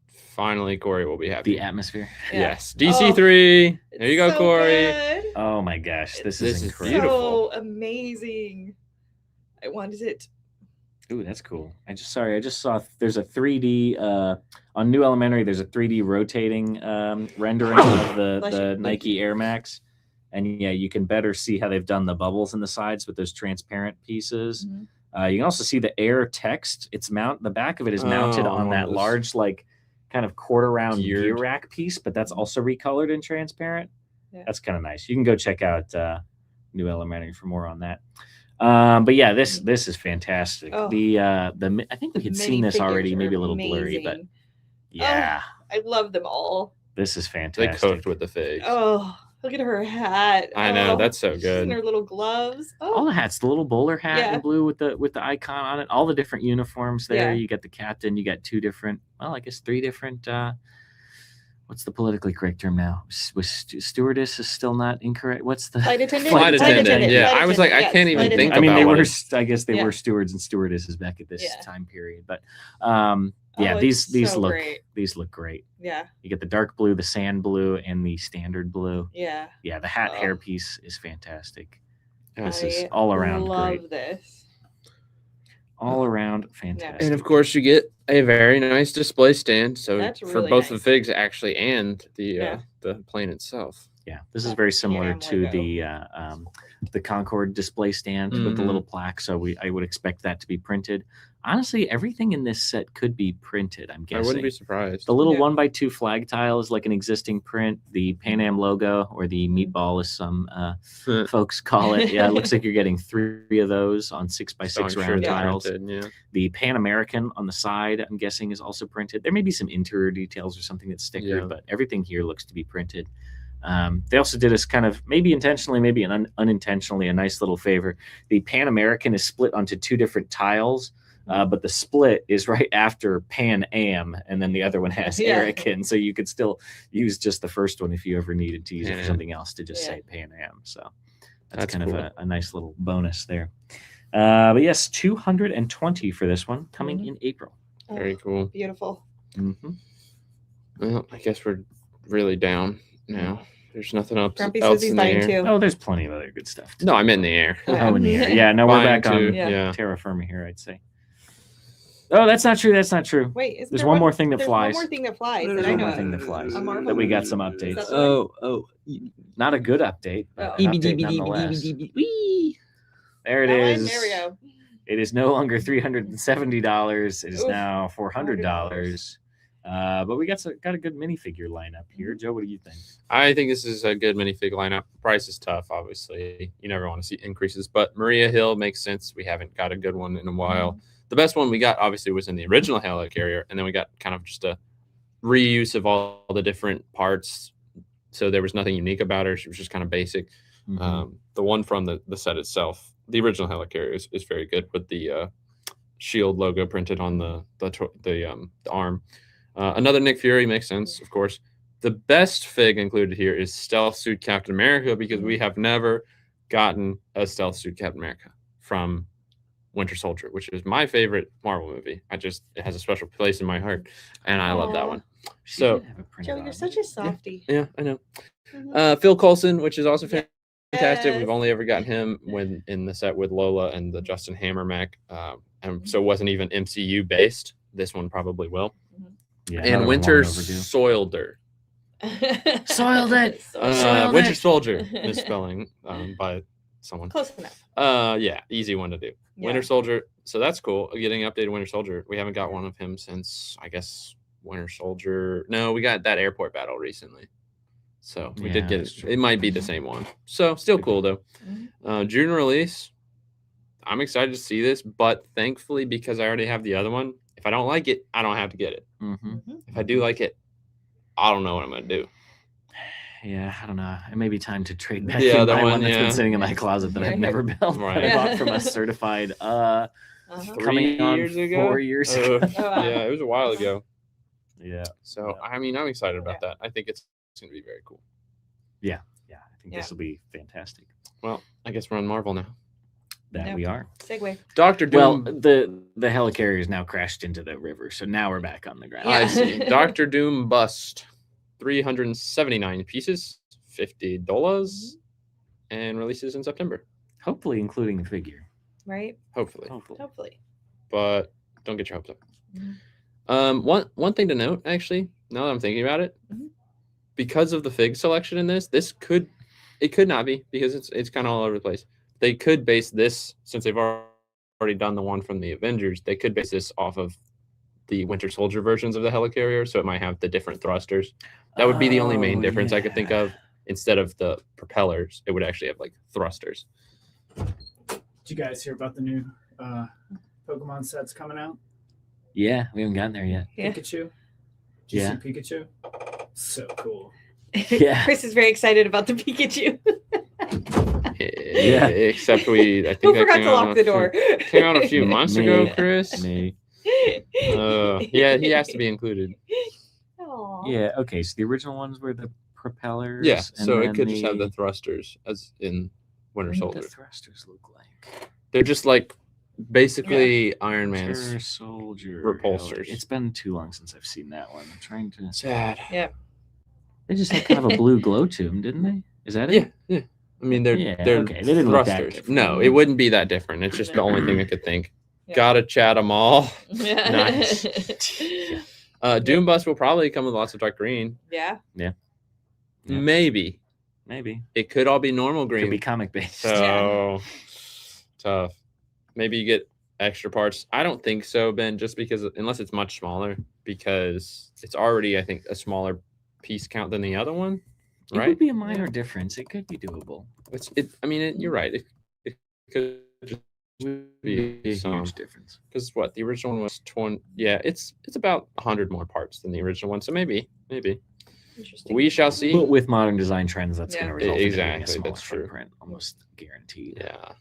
finally Corey will be happy. The atmosphere. Yes. DC3. There you go, Corey. Good. Oh my gosh, this is incredible. Beautiful. So amazing. I wanted it. Ooh, that's cool. I just saw there's a 3D on New Elementary. There's a 3D rotating rendering of the Nike Air Max, and you can better see how they've done the bubbles in the sides with those transparent pieces. Mm-hmm. You can also see the Air text. The back of it is mounted on that large, like, kind of quarter round gear rack piece, but that's also recolored and transparent. Yeah. That's kind of nice. You can go check out New Elementary for more on that. But yeah, this is fantastic. I think we had seen this already, maybe a little blurry, but yeah, I love them all. This is fantastic. They cooked with the figs. Oh, look at her hat. I know, that's so good. And her little gloves. All the hats, the little bowler hat in blue with the icon on it, all the different uniforms there. You got the captain, you got three different what's the politically correct term now? Stewardess is still not incorrect. What's the flight attendant? Flight attendant. Yeah, I was like, I can't even think about it. I mean, I guess they were stewards and stewardesses back at this time period. But these look great. Yeah. You get the dark blue, the sand blue, and the standard blue. Yeah. Yeah, the hat hairpiece is fantastic. This is all around great. I love this. All around fantastic. And of course, you get a very nice display stand. So That's for really both nice. the figs actually and the plane itself. Yeah, this is very similar to the Concorde display stand with the little plaque. So I would expect that to be printed. Honestly, everything in this set could be printed, I'm guessing. I wouldn't be surprised. The little 1x2 flag tile is like an existing print. The Pan Am logo, or the meatball as some folks call it. Yeah, it looks like you're getting 3 of those on 6x6 round tiles. Printed, The Pan American on the side, I'm guessing, is also printed. There may be some interior details or something that's stickered, but everything here looks to be printed. They also did us kind of, maybe intentionally, maybe unintentionally, a nice little favor. The Pan American is split onto 2 different tiles. But the split is right after Pan Am, and then the other one has American. So you could still use just the first one if you ever needed to use it for something else to just say Pan Am. So that's kind of a nice little bonus there. But yes, 220 for this one coming in April. Very cool. Beautiful. Mm-hmm. Well, I guess we're really down now. There's nothing else Grumpy says he's in the dying air. too. Oh, there's plenty of other good stuff. No, I'm in the air. Oh, in the air. Yeah, no, we're back on terra firma here, I'd say. Oh, that's not true. That's not true. Wait, there's one more thing that flies. One more thing that flies. There's one more thing that flies. That we got some updates. Not a good update. But an update nonetheless. There it is. There we go. It is no longer $370. It is now $400. But we got a good minifigure lineup here. Joe, what do you think? I think this is a good minifig lineup. Price is tough, obviously. You never want to see increases, but Maria Hill makes sense. We haven't got a good one in a while. The best one we got, obviously, was in the original helicarrier, and then we got kind of just a reuse of all the different parts. So there was nothing unique about her. She was just kind of basic. The one from the set itself, the original helicarrier, is very good with the shield logo printed on the arm. Another Nick Fury makes sense, of course. The best fig included here is Stealth Suit Captain America, because we have never gotten a Stealth Suit Captain America from Winter Soldier, which is my favorite Marvel movie. It has a special place in my heart, and I love that Aw. one. She So did have it printed Joe, on you're it. such a softie. yeah, I know. Mhm. Phil Coulson, which is also fantastic. Yes. We've only ever gotten him when in the set with Lola and the Justin Hammermack, and so it wasn't even MCU based. This one probably will. Yeah, And another one Winter long overdue. Soldier. Soiled it. Soiled Winter it. Soldier misspelling by someone. Close enough. Yeah, easy one to do. Yeah. Winter Soldier. So that's cool. Getting updated Winter Soldier. We haven't got one of him since I guess Winter Soldier. No, we got that airport battle recently. So we did Yeah, get that's it. true. It might be the same one. So still cool though. June release. I'm excited to see this, but thankfully because I already have the other one, if I don't like it, I don't have to get it. Mm-hmm. If I do like it, I don't know what I'm gonna do. Yeah, I don't know. It may be time to trade back The in other my one, one that's yeah. been sitting in my closet that I've never built. Right. That I bought from a certified 3 coming on years ago. 4 years Uh, ago. Oh, wow. yeah, it was a while ago. Yeah. So I mean, I'm excited about that. I think it's gonna be very cool. Yeah. I think Yeah. this will be fantastic. Well, I guess we're on Marvel now. That Yep. we are. Segue. Dr. Well, Doom. the helicarrier now crashed into the river, so now we're back on the ground. I see. Dr. Doom bust. 379 pieces, $50, and releases in September. Hopefully, including the figure. Right? Hopefully. Hopefully. But don't get your hopes up. Mhm. One thing to note, actually, now that I'm thinking about it, Mhm. because of the fig selection in this could not be because it's kind of all over the place. They could base this, since they've already done the one from the Avengers, they could base this off of the Winter Soldier versions of the helicarrier, so it might have the different thrusters. That would be the only main difference I could think of. Instead of the propellers, it would actually have like thrusters. Did you guys hear about the new Pokemon sets coming out? Yeah, we haven't gotten there yet. Yeah. Pikachu? Did you Yeah. see Pikachu? So cool. Yeah. Chris is very excited about the Pikachu. Yeah. Except I think Who that forgot came to out lock the door? Came out a few months ago, Me. Chris. Me. Yeah, he has to be included. Aw. Yeah. Okay. So the original ones were the propellers. Yeah, and so it then could just have the thrusters as in Winter What do Soldier. the thrusters look like? They're just like basically Iron Winter Man's. Soldier repulsors. It's been too long since I've seen that one. I'm trying to. Sad. They just had kind of a blue glow to them, didn't they? Is that it? Yeah. I mean, they're okay. They didn't look that thrusters. different. No, it wouldn't be that different. It's just the only thing I could think. Yeah. Gotta chat them all. Nice. Doom Bust will probably come with lots of dark green. Yeah. Yeah. Maybe. It could all be normal green. Could be comic based. So tough. Maybe you get extra parts. I don't think so, Ben, just because unless it's much smaller, because it's already, I think, a smaller piece count than the other one. It Right? would be a minor difference. It could be doable. You're right. It could just be a some, huge difference. because the original one was 20. Yeah, it's about 100 more parts than the original one. So maybe Interesting. we shall see. But with modern design trends, that's going Yeah. to result in Exactly, a smaller that's true. footprint, almost guaranteed. Yeah.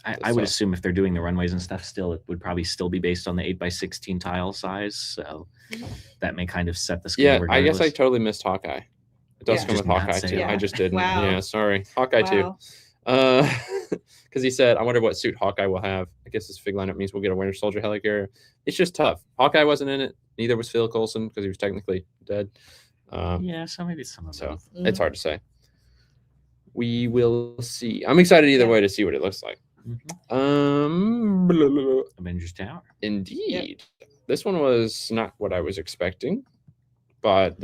I would assume if they're doing the runways and stuff still, it would probably still be based on the 8x16 tile size. So that may kind of set the scale. Yeah, I guess I regardless. totally missed Hawkeye. It does Yeah. come Just with not Hawkeye say too. that. I just didn't. Wow. Yeah, sorry. Hawkeye too. Wow. Because he said, I wonder what suit Hawkeye will have. I guess this fig lineup means we'll get a Winter Soldier helicarrier. It's just tough. Hawkeye wasn't in it. Neither was Phil Coulson because he was technically dead. Yeah, so maybe some of So both. it's hard to say. We will see. I'm excited either Yeah. way to see what it looks like. Mhm. Blah, blah, blah. Avengers Tower. Indeed. This one was not what I was expecting, but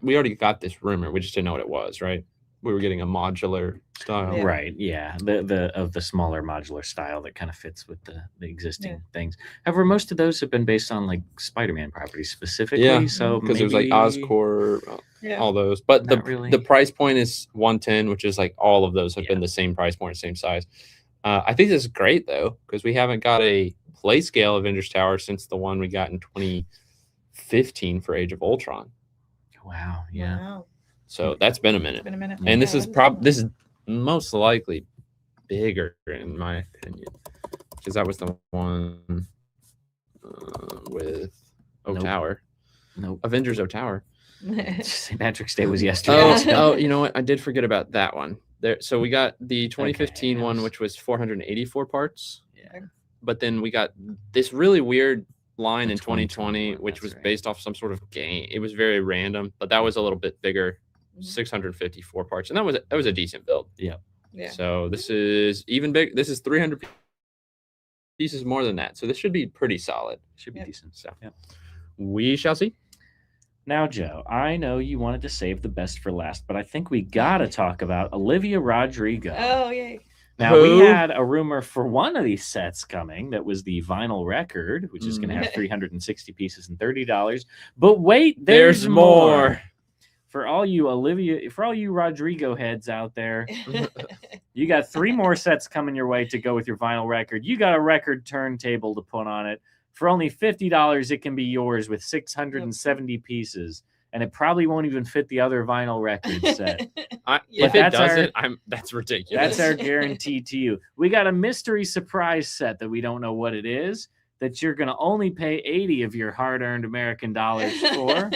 we already got this rumor. We just didn't know what it was, right? We were getting a modular style. Yeah. Right. Yeah. The smaller modular style that kind of fits with the existing Yeah. things. However, most of those have been based on like Spider-Man properties specifically. Yeah, So because it was like maybe- Oscorp, Yeah. all those. But Not really. the price point is 110, which is like all of those have Yeah. been the same price point, same size. I think this is great though, because we haven't got a play scale Avengers Tower since the one we got in 2015 for Age of Ultron. Wow. Yeah. Wow. So that's been a It's minute. been a minute. And this Yeah, is when's this is most likely bigger in my opinion, because that was the one with O Nope. Tower, Nope. Avengers O Tower. that? St. Patrick's Day was yesterday. Oh, you know what? I did forget about that one. So we got the 2015 that one, was- which was 484 parts. Yeah. but then we got this really weird line The in 2020, 2021, which that's was right. based off some sort of game. It was very random, but that was a little bit bigger, Mhm. 654 parts, and that was a decent build. Yeah. So this is even big. This is 300 pieces more than that. So this should be pretty solid. Should be Yep. decent. So Yep. we shall see. Now, Joe, I know you wanted to save the best for last, but I think we gotta talk about Olivia Rodrigo. Oh, yay. Now, we Who? had a rumor for one of these sets coming that was the vinyl record, which is going to have 360 pieces and $30. But wait, there's more. For all you Rodrigo heads out there, you got 3 more sets coming your way to go with your vinyl record. You got a record turntable to put on it. For only $50, it can be yours with 670 pieces. And it probably won't even fit the other vinyl record set. If it that's doesn't, that's ridiculous. That's our guarantee to you. We got a mystery surprise set that we don't know what it is, that you're going to only pay 80 of your hard-earned American dollars for,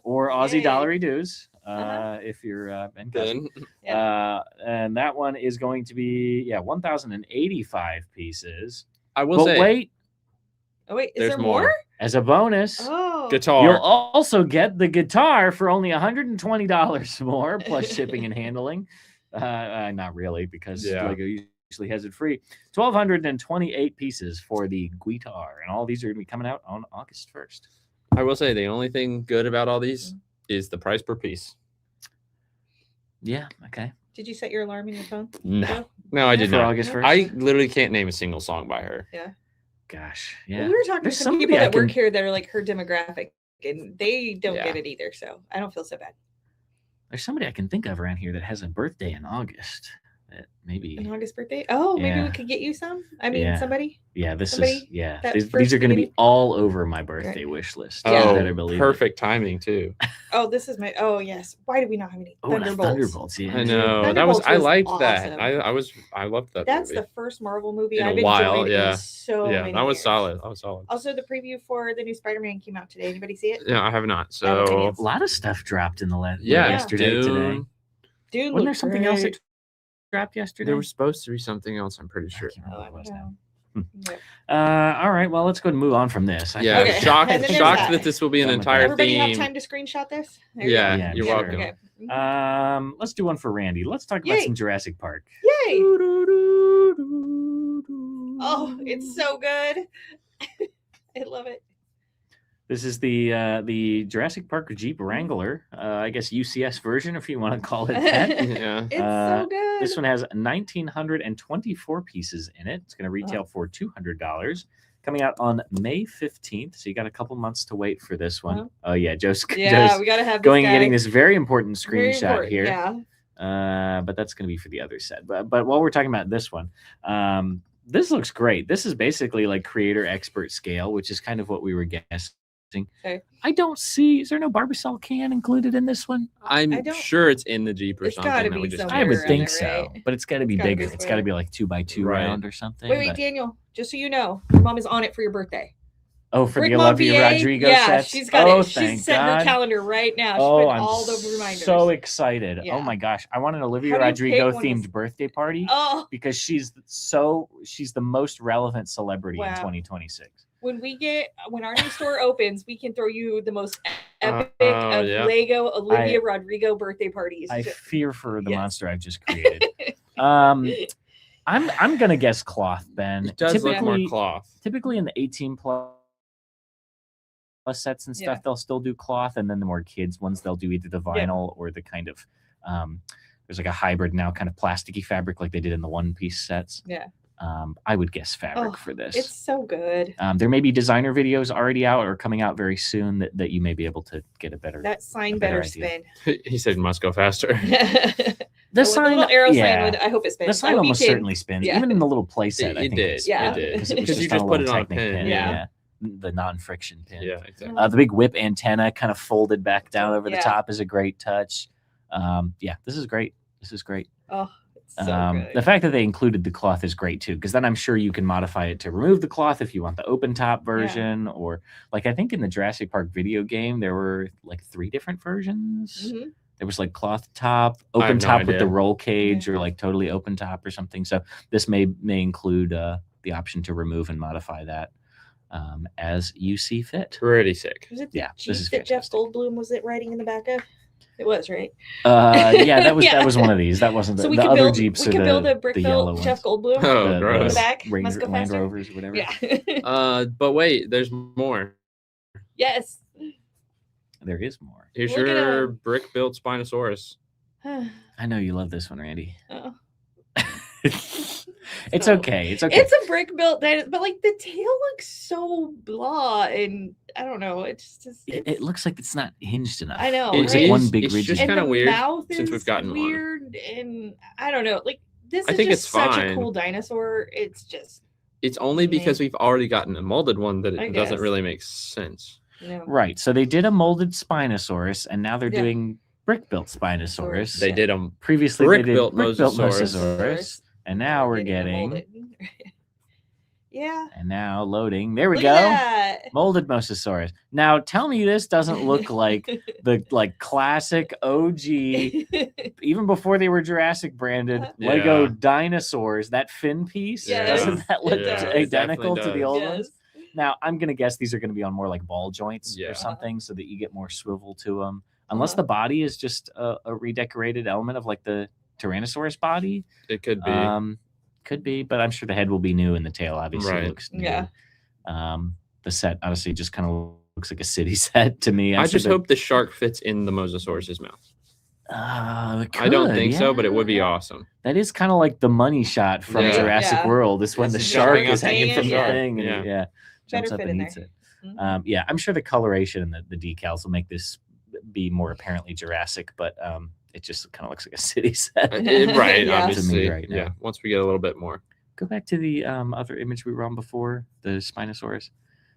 or Aussie Yay. dollar dues, Uh-huh. if you're in Then and that one is going to be 1,085 pieces. I will But say, wait, Oh, wait. Is there's there more? as a bonus, Oh. guitar. you'll also get the guitar for only $120 more, plus shipping and handling. Not really, because Yeah. Lego usually has it free. 1,228 pieces for the guitar, and all these are going to be coming out on August 1st. I will say the only thing good about all these is the price per piece. Yeah, okay. Did you set your alarm in your phone? No, I did For not. August 1st? I literally can't name a single song by her. Gosh, Well, yeah. we were talking There's to some somebody people I that work can- here that are like her demographic, and they don't Yeah. get it either. So I don't feel so bad. There's somebody I can think of around here that has a birthday in August. That maybe, An August birthday? Oh, maybe Yeah. we could get you some. I mean, Yeah. somebody. this somebody is, that these first are going to be beginning- all over my birthday wish list. Yeah. You better believe it. Perfect timing too. Oh, this is my. Oh, yes. Why do we not have any Oh, and a Thunderbolts? Thunderbolts, yeah. I know Thunderbolts I was liked awesome. that. I loved that. That's movie. the first Marvel movie In a I've while, enjoyed yeah. in so Yeah, many that was years. solid. That was solid. Also, the preview for the new Spider-Man came out today. Anybody see it? Yeah, I have not. haven't seen So it. A lot of stuff dropped in the yeah, yesterday, today. Dune. Dude, Wasn't there something else that dropped yesterday? There was supposed to be something else. I'm pretty sure. I can't remember what it was now. Yeah. All right, well, let's go ahead and move on from this. Yeah, Okay. shocked And then there's shocked that. that this will be an Done with entire that. Everybody theme. have time to screenshot this? There you Yeah, go. Yeah, you're sure. welcome. Okay. Let's do one for Randy. Let's talk about Yay. some Jurassic Park. Yay! Oh, it's so good. I love it. This is the Jurassic Park Jeep Wrangler, I guess UCS version, if you want to call it that. Yeah. It's so good. This one has 1,924 pieces in it. It's going to retail for $200. Coming out on May 15th, so you got a couple months to wait for this one. Uh-huh. Oh yeah, Joe's Yeah, we gotta have this going and guy. getting this very important Very screenshot important, here. Yeah. But that's going to be for the other set. But while we're talking about this one, this looks great. This is basically like creator expert scale, which is kind of what we were guessing. Okay. I don't see. Is there no Barbasol can included in this one? I'm I don't- sure it's in the Jeep or It's something. gotta that be we just somewhere I would on think it, so, right? but it's got to be It's gotta be bigger. It's got to somewhere. be like 2x2 Right. round or something. Wait, but- Daniel. Just so you know, your mom is on it for your birthday. Oh, for Rick the Olivia Montier, Rodrigo yeah, sets. she's got oh, it. thank She's set God. her calendar right now. She Oh, put I'm all the reminders. so excited. Yeah. Oh my gosh, I want an Olivia How do you pick Rodrigo one themed of- birthday party Oh, because she's the most relevant celebrity in Wow. 2026. when our new store opens, we can throw you the most epic Oh, of yeah. Lego Olivia Rodrigo birthday parties. I fear for the Yes. monster I've just created. I'm gonna guess cloth, Ben. It does look more Typically- cloth. Typically in the 18 plus sets and stuff, Yeah. they'll still do cloth, and then the more kids ones, they'll do either the vinyl or the kind of there's like a hybrid now, kind of plasticky fabric like they did in the One Piece sets. Yeah. I would guess fabric Oh, for this. It's so good. There may be designer videos already out or coming out very soon that you may be able to get a better. That sign a better better idea. spin. He said must go faster. the the sign, little arrow yeah, sign. I hope it spins. the I sign hope you almost can- certainly spins. yeah. Even in the little play set, I It think did. it's Yeah. It did. because it was Because you just, on just a put little it on a Technic pin. Yeah. the non-friction pin. Yeah, exactly. The big whip antenna kind of folded back down over the Yeah. top is a great touch. This is great. This is great. Oh, it's so good. The fact that they included the cloth is great too, because then I'm sure you can modify it to remove the cloth if you want the open top version, or like I think in the Jurassic Park video game there were like 3 different versions. Mhm. There was like cloth top, I have open no top with the idea. roll cage, or like totally open top or something. So this may include the option to remove and modify that as you see fit. Pretty sick. Was it the Yeah, Jeep this is that Jeff fantastic. Goldblum was it riding in the back of? It was, right? Yeah, that was Yeah. that was one of these. That wasn't So we the could other build, Jeeps. we could build a brick the yellow built ones. Jeff Goldblum Oh, in gross. the back. Land Muscle Rovers or whatever. Yeah. But wait, there's more. Yes. There is more. Here's Look at your him. brick built Spinosaurus. I know you love this one, Randy. Oh. It's So- okay. It's okay. It's a brick built dinosaur, but like the tail looks so blah, and I don't know. It's just It looks like it's not hinged enough. I know, It's right? like one big It's rigid. just and kinda the weird mouth since is we've gotten one. weird, and I don't know. Like this I is think just it's such a fine. cool dinosaur. It's just It's only because we've already gotten a molded one that I it doesn't guess. really make sense. Right. So they did a molded Spinosaurus, and now they're Yeah. doing brick built Spinosaurus. They did them. Previously brick they did built brick-built Mosasaurus. Mosasaurus, and now we're a getting molded. Yeah. and now loading. There we Look go. at that. Molded Mosasaurus. Now tell me this doesn't look like the classic OG, even before they were Jurassic branded Lego Yeah. dinosaurs. That fin piece, Yes. doesn't that look Yeah, it identical to definitely the old Yes. ones? Now I'm gonna guess these are gonna be on more like ball joints Yeah. or something, so that you get more swivel to them. Unless Uh-huh. the body is just a redecorated element of like the Tyrannosaurus body. It could be. Could be, but I'm sure the head will be new and the tail obviously Right. looks new. Yeah. The set honestly just kind of looks like a city set to me. I I'm sure just hope the shark fits in the Mosasaurus's mouth. it I don't could, think so, but it would be yeah. awesome. That is kind of like the money shot from Yeah. Jurassic Yeah. World. Is when the It's shark jumping is up hanging and from the yeah. thing, and Yeah. jumps Better up fit and in there. eats it. Mhm. Yeah, I'm sure the coloration and the decals will make this be more apparently Jurassic, but it just kind of looks like a city set. Right, Yeah. obviously. To me right now. Yeah, once we get a little bit more. Go back to the other image we were on before, the Spinosaurus.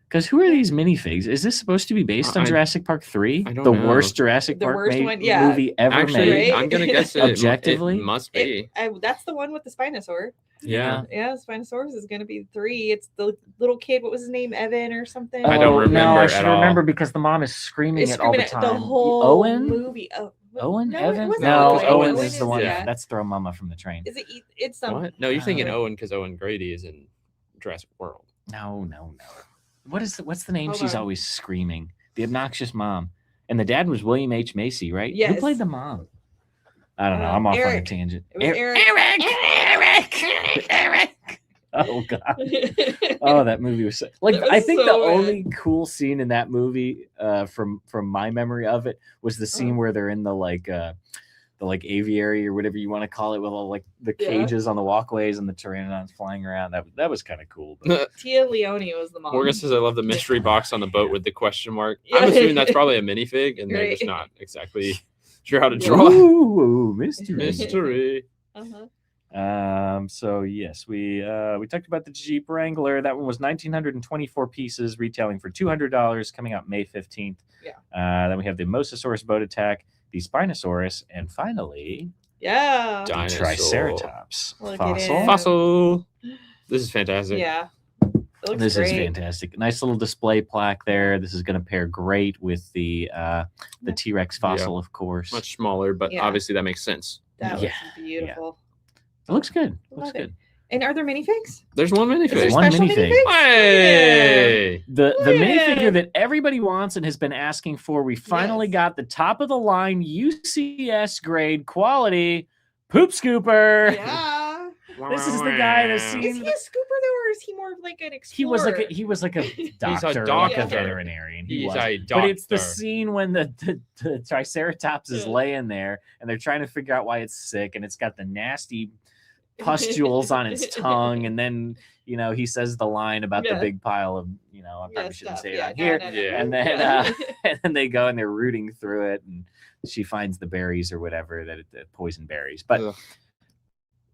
Because who are these minifigs? Is this supposed to be based on I- Jurassic Park 3? I don't the know. worst Jurassic The Park worst made one, yeah. movie ever Actually, made. Right? I'm gonna guess it, Objectively? it must be. That's the one with the Spinosaur. Yeah. Yeah, Spinosaurus is going to be 3. It's the little kid. What was his name? Evan or something? I don't No, remember I at should all. remember because the mom is screaming It's it all the screaming at time. the whole Owen? movie. Oh, Owen? No, it Evan? wasn't No, Owen. Owen Owen is the one. yeah. That's Throw Mama from the Train. Is it? It's some. What? No, you're thinking Uh, Owen because Owen Grady is in Jurassic World. No. What's the name Hold she's on. always screaming? The obnoxious mom. And the dad was William H. Macy, right? Who Yes. played the mom? I don't know. I'm off on a Eric. tangent. It was Eric. Oh god. Oh, that movie was like That was I think so the bad. only cool scene in that movie, from my memory of it, was the scene where they're in the aviary or whatever you want to call it, with all like the Yeah. cages on the walkways and the pteranodons flying around. That was kind of cool. But Tia Leone was the mom. Morgan says, I love the mystery box on the boat with the question mark. Yeah. I'm assuming that's probably a minifig, and they're Right. just not exactly sure how to draw. ooh, mystery. Mystery. Uh-huh. So yes, we talked about the Jeep Wrangler. That one was 1,924 pieces, retailing for $200, coming out May 15th. Yeah. Then we have the Mosasaurus boat attack, the Spinosaurus, and finally Yeah. the Dinosaur. Triceratops Look at fossil. it. Fossil. This is fantastic. Yeah. It looks This great. is fantastic. Nice little display plaque there. This is going to pair great with the T-Rex fossil, of course. Much smaller, but Yeah. obviously that makes sense. That Yeah, looks beautiful. It looks good. Looks Love it. good. And are there minifigs? There's one Is there minifig. one special minifig. minifigs? Hey! The Yeah. minifigure that everybody wants and has been asking for, we finally Yes. got the top of the line UCS grade quality poop scooper. Yeah. This is the guy that's Is seen- he a scooper though, or is he more of like an explorer? He was like a doctor, like a doctor. veterinarian. He He's was. a doctor. But it's the scene when the Triceratops is Yeah. laying there and they're trying to figure out why it's sick, and it's got the nasty pustules on its tongue, and then he says the line about the Yeah. big pile of I probably Yeah, shouldn't stuff. say it Yeah, on no, here. no, no. Yeah. And then Yeah. and then they go and they're rooting through it, and she finds the berries or whatever the poison berries. But Ugh.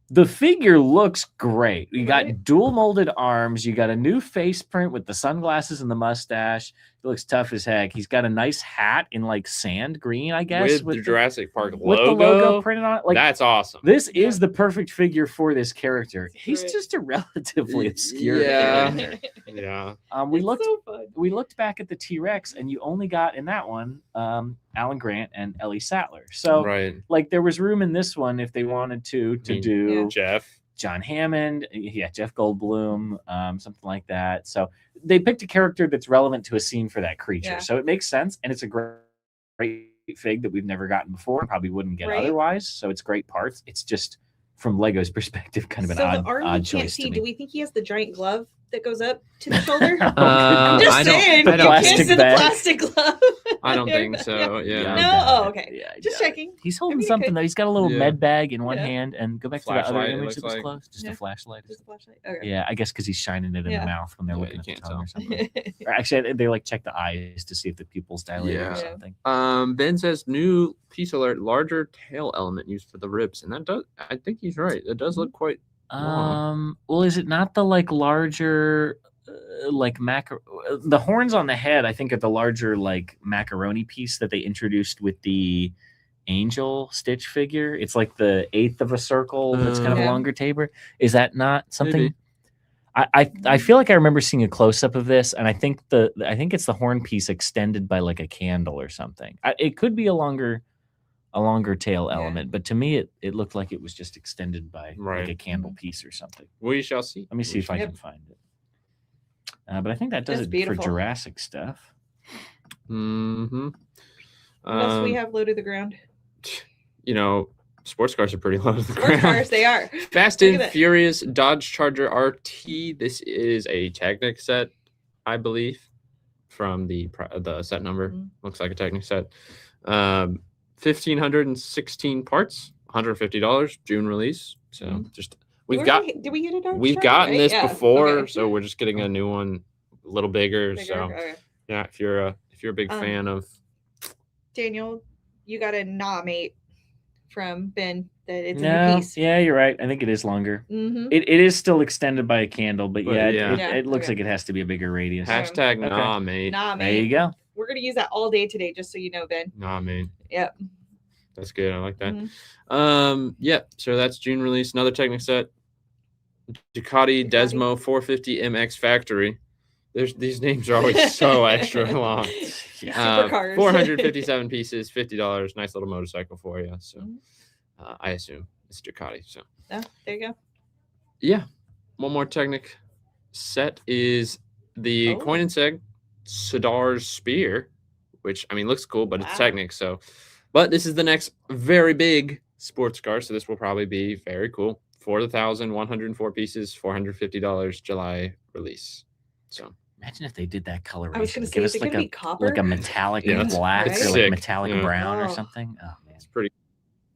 the figure looks great. You got Right. dual molded arms. You got a new face print with the sunglasses and the mustache. He looks tough as heck. He's got a nice hat in like sand green, I guess, with the the Jurassic Park with logo. the logo printed on it. Like That's awesome. this Yeah. is the perfect figure for this character. He's Right. just a relatively obscure Yeah. character. Yeah. We It's looked so fun. we looked back at the T-Rex, and you only got in that one Alan Grant and Ellie Sattler. So Right. like there was room in this one if they wanted to mean, do Jeff. John Hammond, Jeff Goldblum, something like that. So they picked a character that's relevant to a scene for that creature. Yeah. So it makes sense, and it's a great fig that we've never gotten before and probably wouldn't get Right. otherwise. So it's great parts. It's just from Lego's perspective, kind of an So odd, the arm odd we can't choice see. to me. Do we think he has the giant glove that goes up to the shoulder? I'm Just I don't- saying. I You don't can't think- see the bag. plastic glove. I don't think so. Yeah. No? got Oh, it. okay. Yeah, I Just got it. checking. He's holding you something could- though. He's got a little Yeah. med bag in one Yeah. hand, and go back to the other Flashlight, it image looks that was like. close. Just Yeah. a flashlight. Just a flashlight. Okay. Yeah, I guess because he's shining it in Yeah. the mouth when they're Yeah, looking you at the can't tongue or tell. something. Or actually, they like check the eyes to see if the pupils dilate or Yeah. something. Ben says new piece alert, larger tail element used for the ribs, and that does. I think he's right. It does look quite. Long. Well, is it not the like larger, like the horns on the head? I think are the larger like macaroni piece that they introduced with the angel Stitch figure. It's like the eighth of a circle. That's kind of a Yeah. longer taper. Is that not something? Maybe. I feel like I remember seeing a close up of this, and I think it's the horn piece extended by like a candle or something. It could be a longer tail Yeah. element, but to me it looked like it was just extended by like Right. a candle piece or something. We shall see. Let me see if I Yep. can find it. But I think that does That's it beautiful. for Jurassic stuff. Mm-hmm. What else we have low to the ground? Sports cars are pretty low to the Sports ground. cars, they are. Fast Look and at that. Furious Dodge Charger RT. This is a Technic set, I believe, from the set number. Mhm. Looks like a Technic set. 1,516 parts, $150, June release. So Mhm. just Did we get a Dodge we've Charger, gotten right? this Yeah. before, Okay. so we're just getting a new one, a little bigger. Bigger? So Okay. yeah, if you're a big fan of Daniel, you got a nominate from Ben that it's a new No, piece. yeah, you're right. I think it is longer. Mm-hmm. It is still extended by a candle, but But yeah, yeah. it looks Okay. like it has to be a bigger radius. Okay. hashtag Okay. nah mate. There you Nominate. go. We're gonna use that all day today, just so you know, Ben. Nah mate. Yep. That's good. I like that. Mhm. Yeah, so that's June release. Another Technic set. Ducati Desmo 450 MX Factory. These names are always so extra long. Supercars. 457 pieces, $50. Nice little motorcycle for you. So Mhm. I assume it's Ducati. So Oh, there you go. yeah, one more Technic set is the Oh. Coin and Seg Sidar's Spear, which I mean looks cool, but Wow. it's Technic. So, but this is the next very big sports car, so this will probably be very cool. 4,104 pieces, $450, July release. So Imagine if they did that coloration. I was gonna say, Give is us it like gonna a be copper? like a metallic Yeah, it's- black it's or like sick. metallic Yeah. brown or Oh. something. Oh man. it's pretty.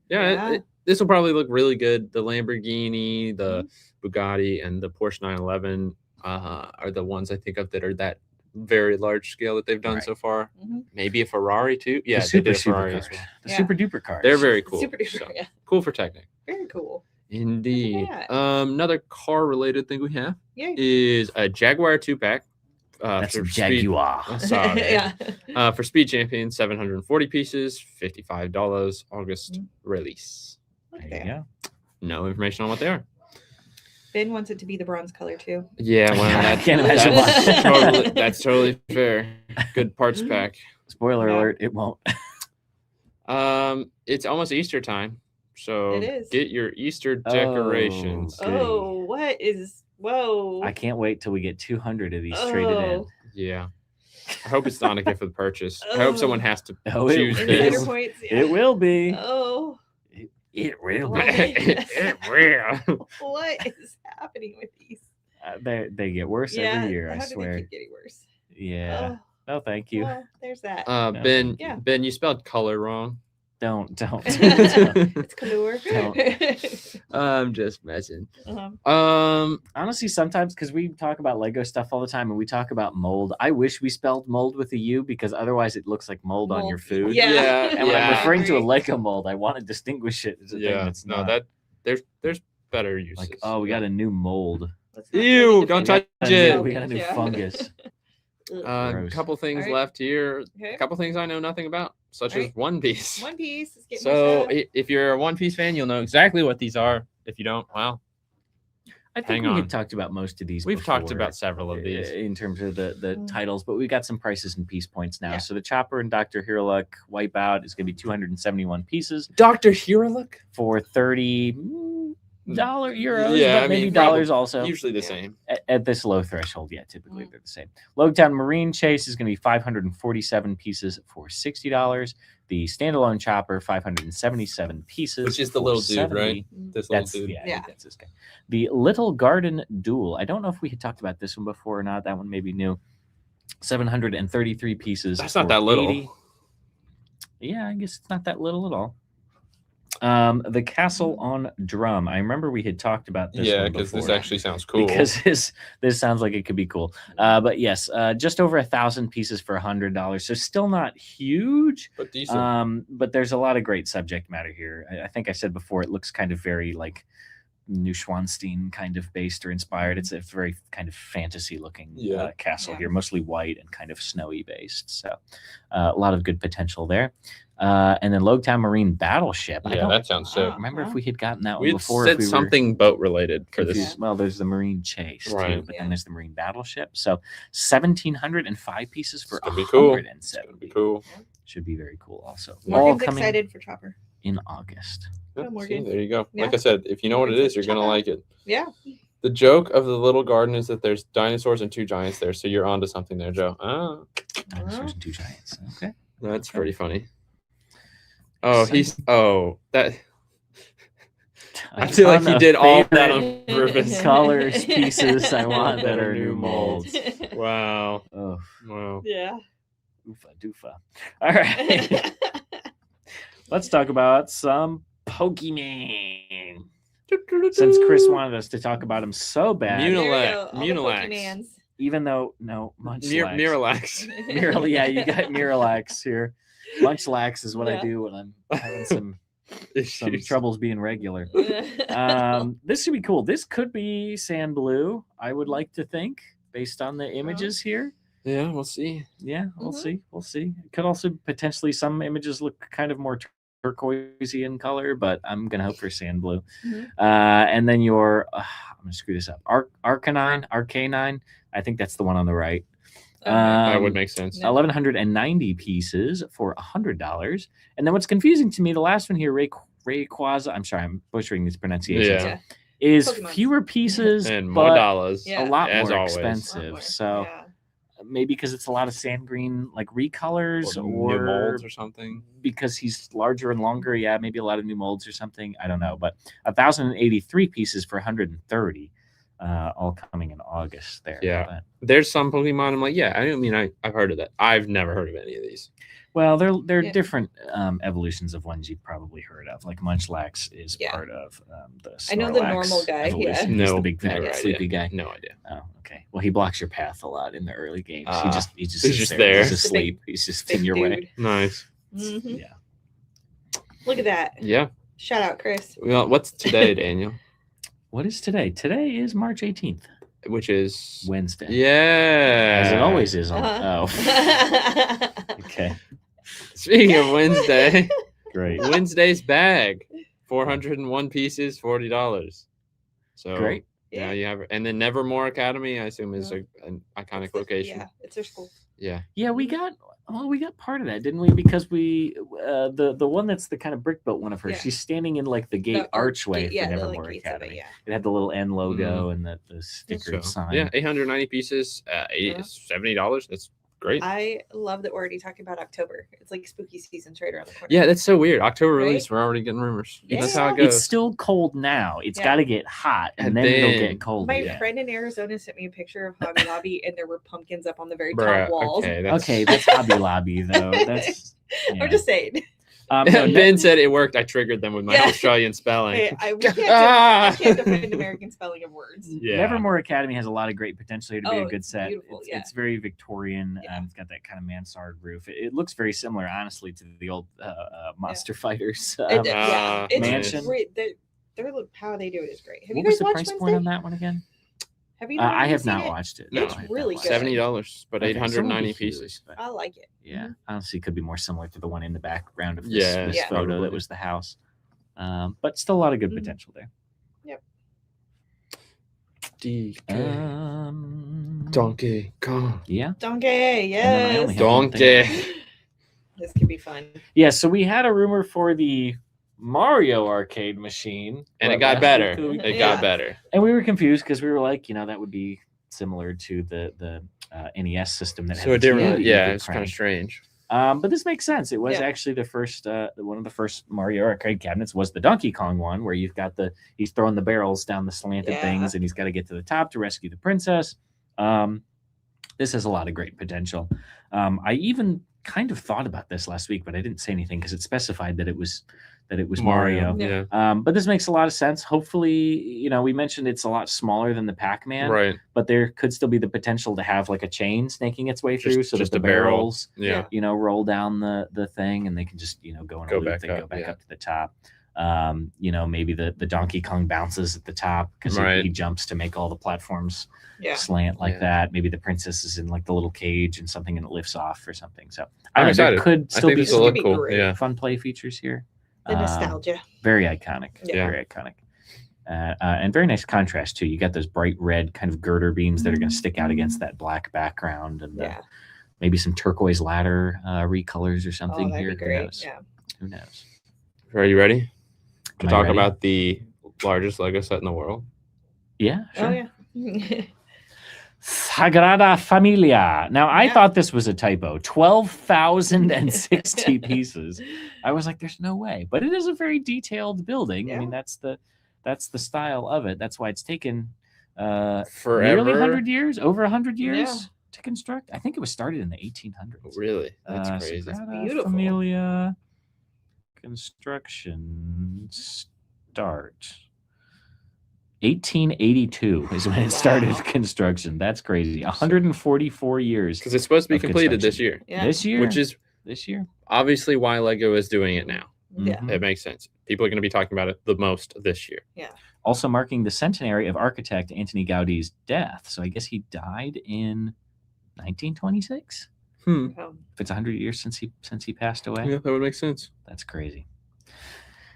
Yeah, Yeah. this will probably look really good. The Lamborghini, the Mm-hmm. Bugatti, and the Porsche 911 are the ones I think of that are that very large scale that they've done Right. so far. Mhm. Maybe a Ferrari too. Yeah, the they super did a Ferrari as cars. well. The Yeah. super duper cars. They're very cool. Super duper. So, Yeah. cool for Technic. Very cool. Indeed. that. Another car related thing we have Yeah. is a Jaguar 2-pack. That's for Jaguar. Sorry. Yeah. For Speed Champion, 740 pieces, $55, August Mhm. release. Look There at you that. go. No information on what they are. Ben wants it to be the bronze color too. Yeah, well, I that, can't imagine why. that's totally fair. Good parts pack. Spoiler Yeah. alert, it won't. It's almost Easter time, so It is. get your Easter decorations. Goody. Oh, what is? Whoa. I can't wait till we get 200 of these traded in. Oh. Yeah, I hope it's not a gift with purchase. I hope someone has to Oh, it choose will. Insider this. points. Yeah. It will be. Oh, It will Why? be. It will. what is happening with these? They get worse every year, I how do they swear. keep getting worse? Yeah. No, thank you. Well, there's that. Ben, Yeah. Ben, you spelled color wrong. Don't. It's color. I'm just messing. Uh-huh. Honestly, sometimes because we talk about Lego stuff all the time and we talk about mold, I wish we spelled mold with a U because otherwise it looks like mold on your Mold. food. Yeah. And when I'm Yeah. referring to a Agree. Lego mold, I want to distinguish it as a thing Yeah, that's no, not. that there's better uses. Like, oh, we got a new mold. Let's not Ew, really don't defend touch We it. ourselves. We got a new Yeah. fungus. Ugh. A Gross. couple things Alright. left here. Okay. A couple things I know nothing about, such as Alright. One Piece. One Piece is getting So my stuff. if you're a One Piece fan, you'll know exactly what these are. If you don't, well, I think Hang we on. had talked about most of these. we've talked before, about several of these. in terms of the Mm. titles, but we got some prices and piece points now. Yeah. So the Chopper and Dr. Hiroluck Wipeout is going to be 271 pieces Dr. Hiraluk? for 30, dollar euros, Yeah, but I maybe mean, dollars also. Usually the Yeah. same. At this low threshold, yeah, typically they're the same. Logtown Marine Chase is going to be 547 pieces for $60. The standalone chopper, 577 pieces, Which is the for little dude, right? $70. This little That's dude. yeah, I Yeah. think that's this guy. The Little Garden Duel. I don't know if we had talked about this one before or not. That one may be new. 733 pieces. That's not for that little. 80. Yeah, I guess it's not that little at all. The Castle on Drum. I remember we had talked about this Yeah, one because this before. actually sounds cool. Because this sounds like it could be cool. But yes, just over 1,000 pieces for $100. So still not huge. but decent. But there's a lot of great subject matter here. I think I said before, it looks kind of very like Neuschwanstein kind of based or inspired. It's a very kind of fantasy looking castle here, mostly white and kind of snowy based. So a lot of good potential there. And then Logtown Marine Battleship. I Yeah, don't that sounds sick. remember if we had gotten that one We before. said if we were something boat related for this. confused. Well, there's the Marine Chase too, Right. but then there's the Marine Battleship. So 1,705 pieces for It's gonna be cool. 170. It's gonna be cool. Should be very cool. Also, all Morgan's coming excited for Chopper. in August. Oh, See, Morgan. there you go. Yeah. Like I said, if you know what it is, you're gonna like it. Yeah. The joke of the little garden is that there's dinosaurs and two giants there, so you're onto something there, Joe. Ah, Dinosaurs and two giants. Okay. that's Okay. pretty funny. Oh, that. I feel like he did all that on purpose. colors, pieces I want that are new molds. Wow. Oh, Wow. Yeah. oofa doofa. All right. Let's talk about some Pokemon. Since Chris wanted us to talk about him so bad, There we Munalax. go, all the Munalax. Pokemans. even though Munchlax. Miralax. Yeah, you got Miralax here. Munchlax is what I Yeah. do when I'm having some Issues. troubles being regular. This should be cool. This could be sand blue, I would like to think, based on the images here. Yeah, we'll see. Yeah, we'll Mhm. see. We'll see. It could also potentially, some images look kind of more turquoisey in color, but I'm gonna hope for sand blue. Mhm. And then your I'm gonna screw this up. Arcanine. I think that's the one on the right. That would make sense. No. 1,190 pieces for $100. And then what's confusing to me, the last one here, Rayquaza. I'm sorry, I'm butchering these pronunciations. Yeah. Is Pokemon. fewer pieces And more but dollars. Yeah. a lot as more always. expensive. So Yeah. maybe because it's a lot of sand green like recolors, Or or new molds or something. because he's larger and longer. Yeah, maybe a lot of new molds or something. I don't know. But 1,083 pieces for 130, all coming in August there. Yeah. But, There's some Pokemon I'm like, yeah, I mean, I've heard of that. I've never heard of any of these. well, they're Yeah. different evolutions of ones you've probably heard of. Like Munchlax is Yeah. part of the I know the Snorlax normal guy, yeah. evolution. He's No, the big fat never sleepy idea. guy. No idea. Oh, okay. Well, he blocks your path a lot in the early games. Ah, he just he's sits just there. there. He's Just a big- asleep. He's just Big in your way. dude. Nice. Mhm. Yeah. Look at that. Yeah. Shout out, Chris. Well, what's today, Daniel? What is today? Today is March 18th, Which is Wednesday. yeah, As it always is on. Uh-huh. Oh, okay. Speaking of Wednesday, Great. Wednesday's bag, 401 pieces, $40. So Great. Yeah, you have, and then Nevermore Academy, I assume, is an iconic It's the- location. Yeah, it's their school. Yeah. Yeah, we got part of that, didn't we? Because we the one that's the kind of brick built one of hers. Yeah. She's standing in like the gate The arch archway gate, yeah, for the, Nevermore like, gates of it, Academy. yeah. It had the little N logo and the stickered So, sign. yeah, 890 pieces, $70. That's great. I love that we're already talking about October. It's like spooky season's right around the corner. Yeah, that's so weird. October Right? release, we're already getting rumors. Yeah. That's how it goes. It's still cold now. It's Yeah. got to get hot, and And then it'll then- get cold. My again. friend in Arizona sent me a picture of Hobby Lobby, and there were pumpkins up on the very Bruh, top walls. okay, that's, Okay, that's Hobby Lobby though. That's yeah. I'm just saying. No, Ben said it worked. I triggered them with my Yeah. Australian spelling. Hey, we can't, Ah! I can't defend American spelling of words. Yeah. Nevermore Academy has a lot of great potential here to be Oh, a good it's set. beautiful, yeah. It's very Victorian. Yeah. It's got that kind of mansard roof. It looks very similar, honestly, to the old Monster Fighters. Yeah, it's Mansion. great. Their how they do it is great. Have What you was guys the watched price Wednesday? point on that one again? Have you? I have seen not it? watched it. No, It's I have really not good. watched it. $70, but Okay, so it'll be 890 huge, pieces. but I like it. Yeah, Mhm. honestly, could be more similar to the one in the background of this, Yeah, this Yeah. photo probably. that was the house. But still a lot of good Mhm. potential there. DK. Donkey Kong. Yeah. Donkey, then I only yes. have one thing. Donkey. This could be fun. Yeah, so we had a rumor for the Mario arcade machine, And it but got last better. week It Yeah. got better. and we were confused because we were like, that would be similar to the NES system that So had it the didn't TV really, you yeah, could it's kind crank. of strange. But this makes sense. It was Yeah. actually the first, one of the first Mario arcade cabinets was the Donkey Kong one, where you've got he's throwing the barrels down the slanted Yeah. things, and he's got to get to the top to rescue the princess. This has a lot of great potential. I even kind of thought about this last week, but I didn't say anything because it specified that it was Mario. Yeah. But this makes a lot of sense. Hopefully, we mentioned it's a lot smaller than the Pac-Man, Right. but there could still be the potential to have like a chain snaking its way through, so just that the a barrel. barrels, Yeah. roll down the thing, and they can just go in a Go loop back and go up, back yeah. up to the top. Maybe the Donkey Kong bounces at the top because Right. he jumps to make all the platforms Yeah. slant like Yeah. that. Maybe the princess is in like the little cage and something, and it lifts off or something. So I'm there excited. could I still think be this will some look be cool. great. Yeah. fun play features here. The nostalgia. Very iconic. Yeah. Very iconic. And very nice contrast too. You got those bright red kind of girder beams that are going to stick out against that black background, and Yeah. maybe some turquoise ladder recolors or something Oh, that'd here. be great. Who knows? Yeah. Who knows? Are you ready to Am I talk ready? about the largest Lego set in the world? Yeah. Sure. Oh yeah. Sagrada Familia. Now, I Yeah. thought this was a typo. 12,060 pieces. I was like, there's no way. But it is a very detailed building. I mean, that's the style of it. That's why it's taken Forever. nearly 100 years, over 100 years Yeah. to construct. I think it was started in the 1800s. Really? That's crazy. Sagrada Beautiful. Familia construction start. 1882 is when it started Wow. construction. That's crazy. 144 years Because it's supposed to be of completed this construction. year, Yeah. this year. which is this year. obviously why Lego is doing it now. Yeah. Mhm. It makes sense. People are going to be talking about it the most this year. Also marking the centenary of architect Antoni Gaudi's death. So I guess he died in 1926. Um, If it's 100 years since he passed away. Yeah, that would make sense. That's crazy.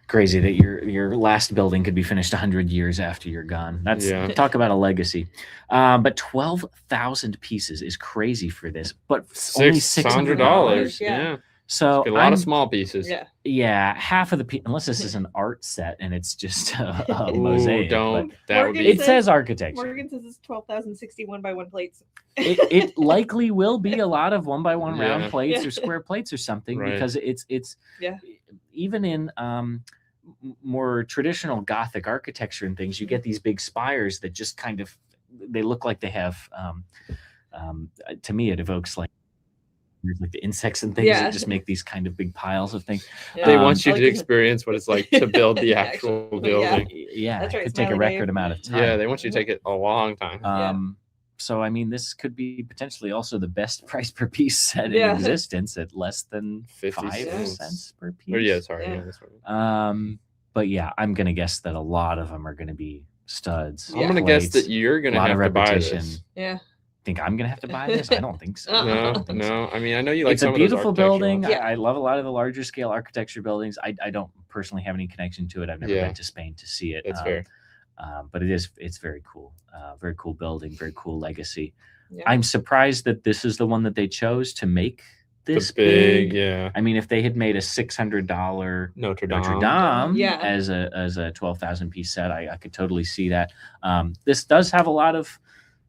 Crazy that your last building could be finished 100 years after you're gone. That's Yeah. talk about a legacy. But 12,000 pieces is crazy for this, but only $600. $600. Yeah. Yeah. So A lot of small pieces. yeah. half of the unless this is an art set and it's just a Ooh, mosaic. don't. but That would Morgan be. It says architecture. Morgan says it's 12,061 by 1 plates. It likely will be a lot of 1x1 round Yeah. plates Yeah. or square plates or something Right. because it's Yeah. even in more traditional Gothic architecture and things, you get these big spires that just kind of they look like they have. To me, it evokes like the insects and things Yeah. that just make these kind of big piles of things. Yeah. They Um, want you I like to it. experience what it's like to build the actual Actual- building. Yeah, That's it right, could take a Smiley record Dave. amount of time. Yeah, they want you to take it a long time. Yeah. So I mean, this could be potentially also the best price per piece set Yeah. in existence at less than 50 5 cents. cents per piece. Or yeah, sorry. Yeah. Yeah, that's right. But yeah, I'm gonna guess that a lot of them are gonna be studs. I'm gonna guess that you're a gonna lot have of to buy repetition. this. Yeah. Think I'm gonna have to buy this? I don't think so. Uh-uh. I No, don't think so. no. I mean, I know you like It's some a of those beautiful architectural building. ones. Yeah. I love a lot of the larger scale architecture buildings. I don't personally have any connection to it. I've never Yeah. been to Spain to see it. That's fair. But it's very cool. Very cool building. Very cool legacy. Yeah. I'm surprised that this is the one that they chose to make this The big, yeah. I mean, if they had made a $600 Notre Dame. Notre Dame Yeah. as a 12,000 piece set, I could totally see that. This does have a lot of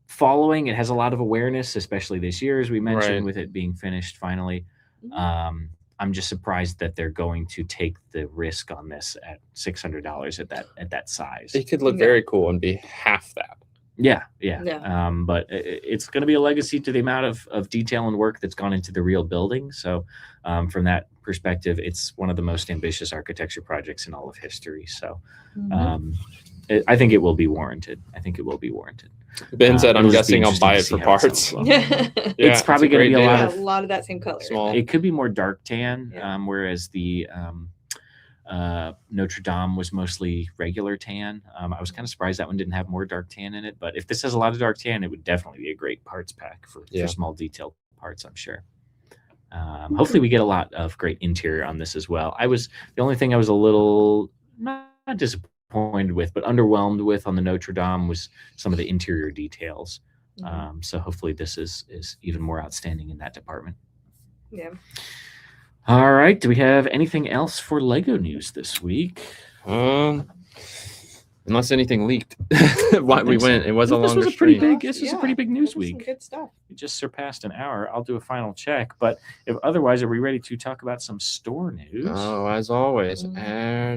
following. It has a lot of awareness, especially this year, as we mentioned, Right. with it being finished finally. Mhm. I'm just surprised that they're going to take the risk on this at $600 at that size. It could look Yeah. very cool and be half that. Yeah. Yeah. But it's going to be a legacy to the amount of detail and work that's gone into the real building. So from that perspective, it's one of the most ambitious architecture projects in all of history. So Mhm. I think it will be warranted. Ben said, I'm it'll just be guessing I'll buy it interesting for to see how it parts. sells well. Yeah, It's probably a gonna great be a deal. lot Yeah, of- a lot of that same color. Small. It could be more dark tan, Yeah. whereas the Notre Dame was mostly regular tan. I was kind of surprised that one didn't have more dark tan in it, but if this has a lot of dark tan, it would definitely be a great parts pack for Yeah. small detailed parts, I'm sure. Hopefully we get a lot of great interior on this as well. The only thing I was a little not disappointed with, but underwhelmed with on the Notre Dame was some of the interior details. Mhm. So hopefully this is even more outstanding in that department. Yeah. All right. Do we have anything else for Lego news this week? Unless anything leaked. Why we so. went? It was a This longer was a pretty stream. big. This was a pretty big news There was some week. good stuff. We just surpassed an hour. I'll do a final check, but if otherwise, are we ready to talk about some store news? Oh, as always, Mm.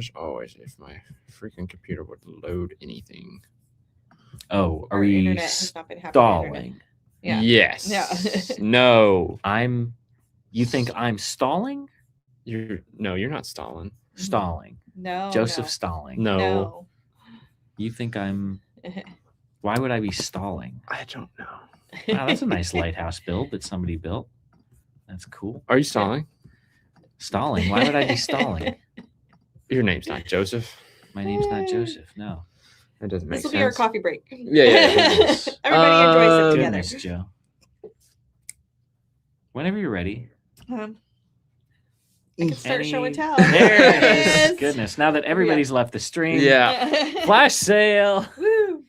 if my freaking computer would load anything. Oh, are Our we internet has not been happy with internet. stalling? Yeah. Yes. Yeah. No. You think I'm stalling? You're not stalling. Stalling. No. Joseph stalling. No. You think I'm? Why would I be stalling? I don't know. Wow, that's a nice lighthouse build that somebody built. That's cool. Are you stalling? Stalling? Why would I be stalling? Your name's not Joseph. My name's not Joseph. No. That doesn't make This will sense. be our coffee break. Yeah. Everybody enjoys it together. Goodness, Joe. Whenever you're ready. I can start show and tell. There it is. Yes. Goodness. Now that everybody's left the stream. Yeah. Flash sale. Woo.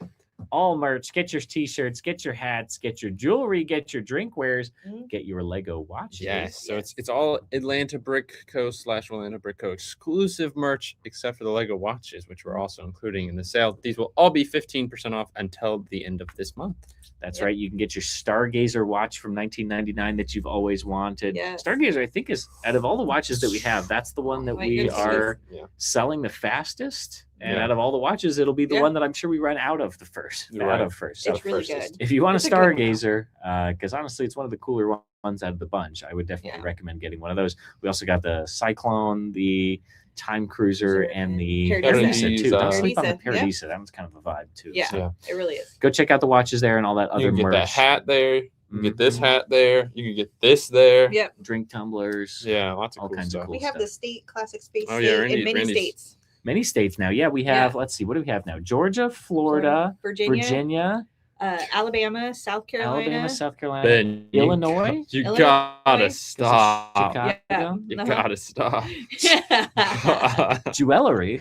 All merch. Get your t-shirts, get your hats, get your jewelry, get your drinkwares, Mm. get your Lego watches. Yes. So it's all Atlanta Brick Co. / Atlanta Brick Co. exclusive merch, except for the Lego watches, which we're also including in the sale. These will all be 15% off until the end of this month. That's Yep. right. You can get your Stargazer watch from 1999 that you've always wanted. Yes. Stargazer, I think, is out of all the watches that we have, that's the one that My we goodness. are Yeah. selling the fastest. And Yeah. out of all the watches, it'll be the Yeah. one that I'm sure we run out of the first. You're right. first. It's So really first good. is- if you want It's a a good one. Stargazer, because honestly, it's one of the cooler ones out of the bunch. I would definitely Yeah. recommend getting one of those. We also got the Cyclone, the Time Cruiser, and the Paradisa. Paradisa too. Don't sleep on the Paradisa, yeah. Paradisa. That one's kind of a vibe too. Yeah. So Yeah. It really is. go check out the watches there and all that other You can get merch. that hat there. You can get this Mhm. hat there. You can get this there. Yep. Drink tumblers. Yeah, lots of All cool kinds of stuff. cool We have stuff. the state classic space Oh, yeah, state in many Randy's- states. Many states now. Yeah, we have. Let's see. What do we have now? Georgia, Florida, Virginia, Alabama, South Carolina. Alabama, South Carolina, Ben, Illinois? You Illinois? gotta stop. Chicago, Yeah. You Uh-huh. gotta stop. jewelry,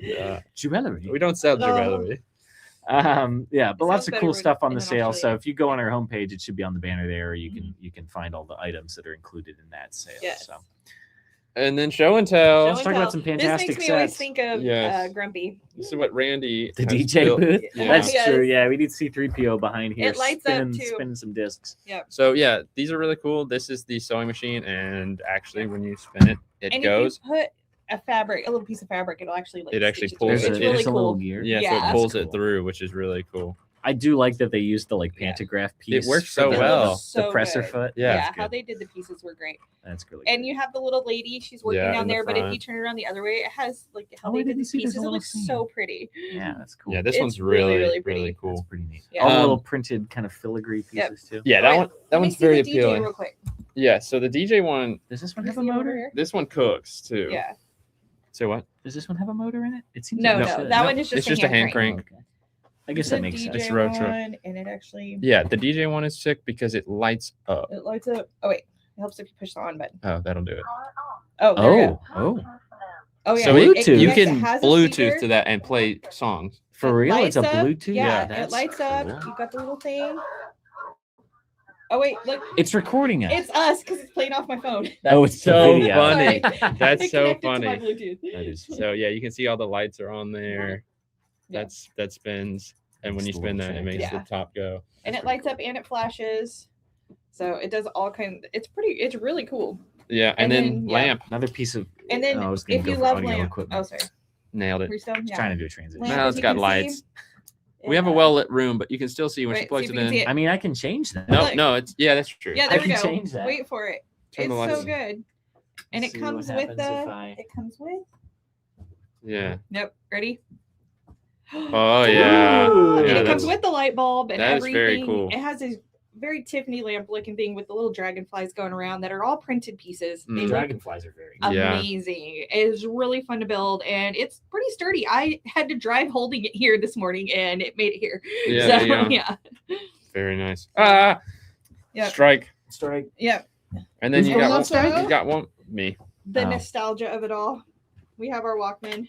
Yeah. jewelry. We don't sell No. jewelry. Yeah, but It lots sounds of better cool when- stuff on in the an sale. So Australia. if you go on our homepage, it should be on the banner there, or you can find all the items that are included in that sale. Yes. So And then show and tell. Let's talk about some fantastic This makes me always sets. think of Yes. Grumpy. This is what Randy. the has DJ built. booth. Yeah. That's Yes. true. Yeah, we need C3PO behind here. It lights up, too. Spinning some discs. So yeah, these are really cool. This is the sewing machine, and actually, when you spin it, it And goes. if you put a little piece of fabric, it'll actually like It actually stitch pulls through. it. It's There's really a little cool. gear. Yeah, so Yeah. it pulls That's it cool. through, which is really cool. I do like that they used the like Yeah. pantograph piece. works for so the- well. So the presser good. foot. Yeah, Yeah, that's how good. they did the pieces were great. That's really And good. you have the little lady, she's working Yeah, down in the there, but if front. you turn it around the other way, it has like how Oh, I they did didn't the see there's pieces. a It little looks scene. so pretty. Yeah, that's cool. Yeah, this It's one's really, really, really pretty. really cool. That's pretty neat. Yeah. All the Um, little printed kind of filigree Yep. pieces too. Yeah, All that right, one. That let me one's see very the DJ appealing. real quick. Yeah. So the DJ one, Does this one Can you have a see over motor? here? this one cooks too. Yeah. So what? Does this one have a motor in it? It seems No, like it no, should. that one is just it's just a hand crank. Okay. I guess It's that a makes DJ sense. It's retro. one, and it actually Yeah, the DJ one is sick because it lights up. it lights up. Oh wait, it helps if you push the on button. Oh, that'll do it. Oh, there we go. Oh, Oh yeah, So Bluetooth. you yes, can it has a Bluetooth speaker. to that and play songs. for It real? It's a lights up. Bluetooth. Yeah, that's it lights up. cool. You got the little thing. Oh wait, look, It's recording us. it's us because it's playing off my phone. Oh, it's the so video. funny. Sorry. That's It so connected to my funny. Bluetooth. That is funny. So yeah, you can see all the lights are on there. Yeah. That spins, and when you It's the spin little that, it thing. makes Yeah. the top go. And it lights up and it flashes. So it does all kinds. It's really cool. Yeah, and then yeah. lamp Another piece of. And then I was gonna if go you for love audio lamp, equipment. oh sorry, nailed it. Are you still? Just Yeah. trying to do a transition. Lamp, Now as it's you got can lights. see. We have a Yeah. well lit room, but you can still see when she Wait, plugs see it if you can in. see it. I mean, I can change that. No, Look. no, it's yeah, that's true. Yeah, I there we can go. change that. Wait for it. Turn the It's lights so on. good. And it See what comes with happens if the. I- It comes with. Yeah. Nope. Ready? Oh yeah. Ooh. And Yeah, it comes that's- with the light bulb and that is everything. very cool. It has this very Tiffany lamp looking thing with the little dragonflies going around that are all printed pieces. They Mm. look Dragonflies are very good. Yeah. amazing. It's really fun to build and it's pretty sturdy. I had to drive holding it here this morning and it made it here. Yeah, So there you go. yeah. Very nice. Ah, Yep. strike. Strike. Yeah. And then Who's you going got on one. strike? You got one. Me. The Oh. nostalgia of it all. We have our Walkman.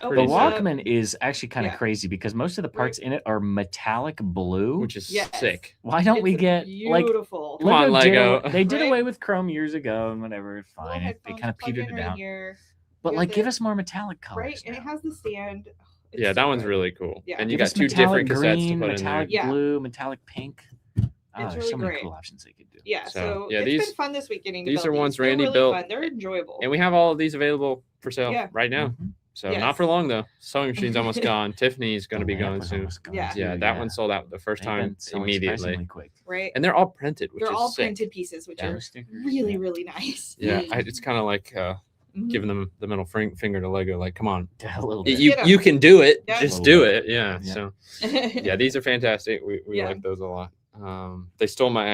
The Opens Pretty up. Walkman is actually kind of Yeah. crazy because most of the parts in it are metallic blue. which is Yes. sick. Why don't we It's get like beautiful. Come on, Lego. They did Right? away with chrome years ago and whatever. Little Fine, they headphones, kind of plug petered in it right out. here, But You like, have give the- us more metallic colors. right? And it now. has the stand. It's Yeah, that so one's good. really cool. Yeah. And you Give got us two metallic different cassettes green, to put in there. metallic Yeah. blue, metallic pink. Oh, It's there's really so many great. cool options they could do. Yeah, So, so yeah, it's these- been fun this week getting to these build are ones They're Randy really built, fun. They're enjoyable. And we have all of these available for sale Yeah. right now. Mhm. So Yes. not for long though. Sewing machine's almost gone. Tiffany's going to The be lamp gone was soon. almost gone, Yeah. too, Yeah, that one sold out the first They've time been selling immediately. surprisingly quick. right? And they're all printed, which They're is all sick. printed pieces, which Yeah, are with stickers, really, yeah. really nice. Yeah, it's kind of like Mhm. giving them the middle finger to Lego. Like, come on, Yeah, a little bit. you Get 'em. you can do it. Yeah. Just A do little it. Yeah. Yeah. So yeah, these are fantastic. We Yeah. like those a lot. They stole my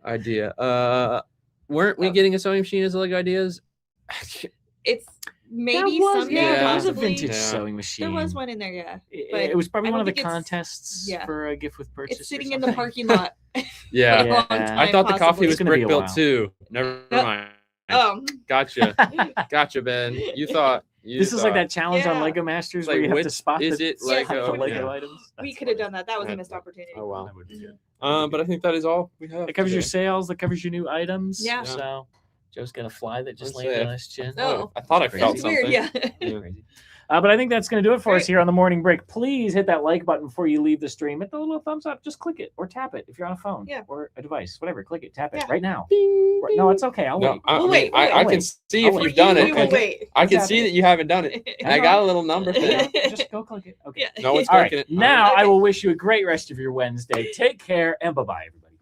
idea. Weren't we Oh. getting a sewing machine as Lego ideas? It's maybe There was, someday. yeah, there was a possibly. vintage Yeah. sewing machine. There was one in there, yeah. It, but it was probably I one don't of the think it's- contests yeah. for a gift with purchase. It's or sitting in the something. parking lot. Yeah. For a long Yeah. time, I thought the coffee possibly. was It's gonna be brick a built while. too. Never Yep. mind. Oh, Gotcha, Ben. You thought. This is like that challenge on Yeah. Lego Masters Like, where you have to which spot is the, it spot Lego? the Lego Yeah. items. we That's could have funny. done that. That was a That- missed opportunity. Oh wow. That would be good. But I think that is all we have. That covers your today. sales. That covers your new items. Yeah. So Joe's got a fly that just Let's landed see. on his chin. Oh. I thought I Crazy. felt It's something. weird, yeah. Yeah. Crazy. But I think that's going to do it for us Great. here on the morning break. Please hit that like button before you leave the stream. Hit the little thumbs up. Just click it or tap it if you're on a phone Yeah. or a device. Whatever. Click it. Tap it Yeah. right now. No, it's okay. I'll No, wait. I We'll mean, wait, I we'll can wait. see I'll if wait. you've done We it. will Okay. wait. I can Tap see it. that you haven't done it. And I got a little number thing. Just go click it. Okay. Yeah. No one's All right. clicking it. Now Okay. I will wish you a great rest of your Wednesday. Take care and bye-bye, everybody.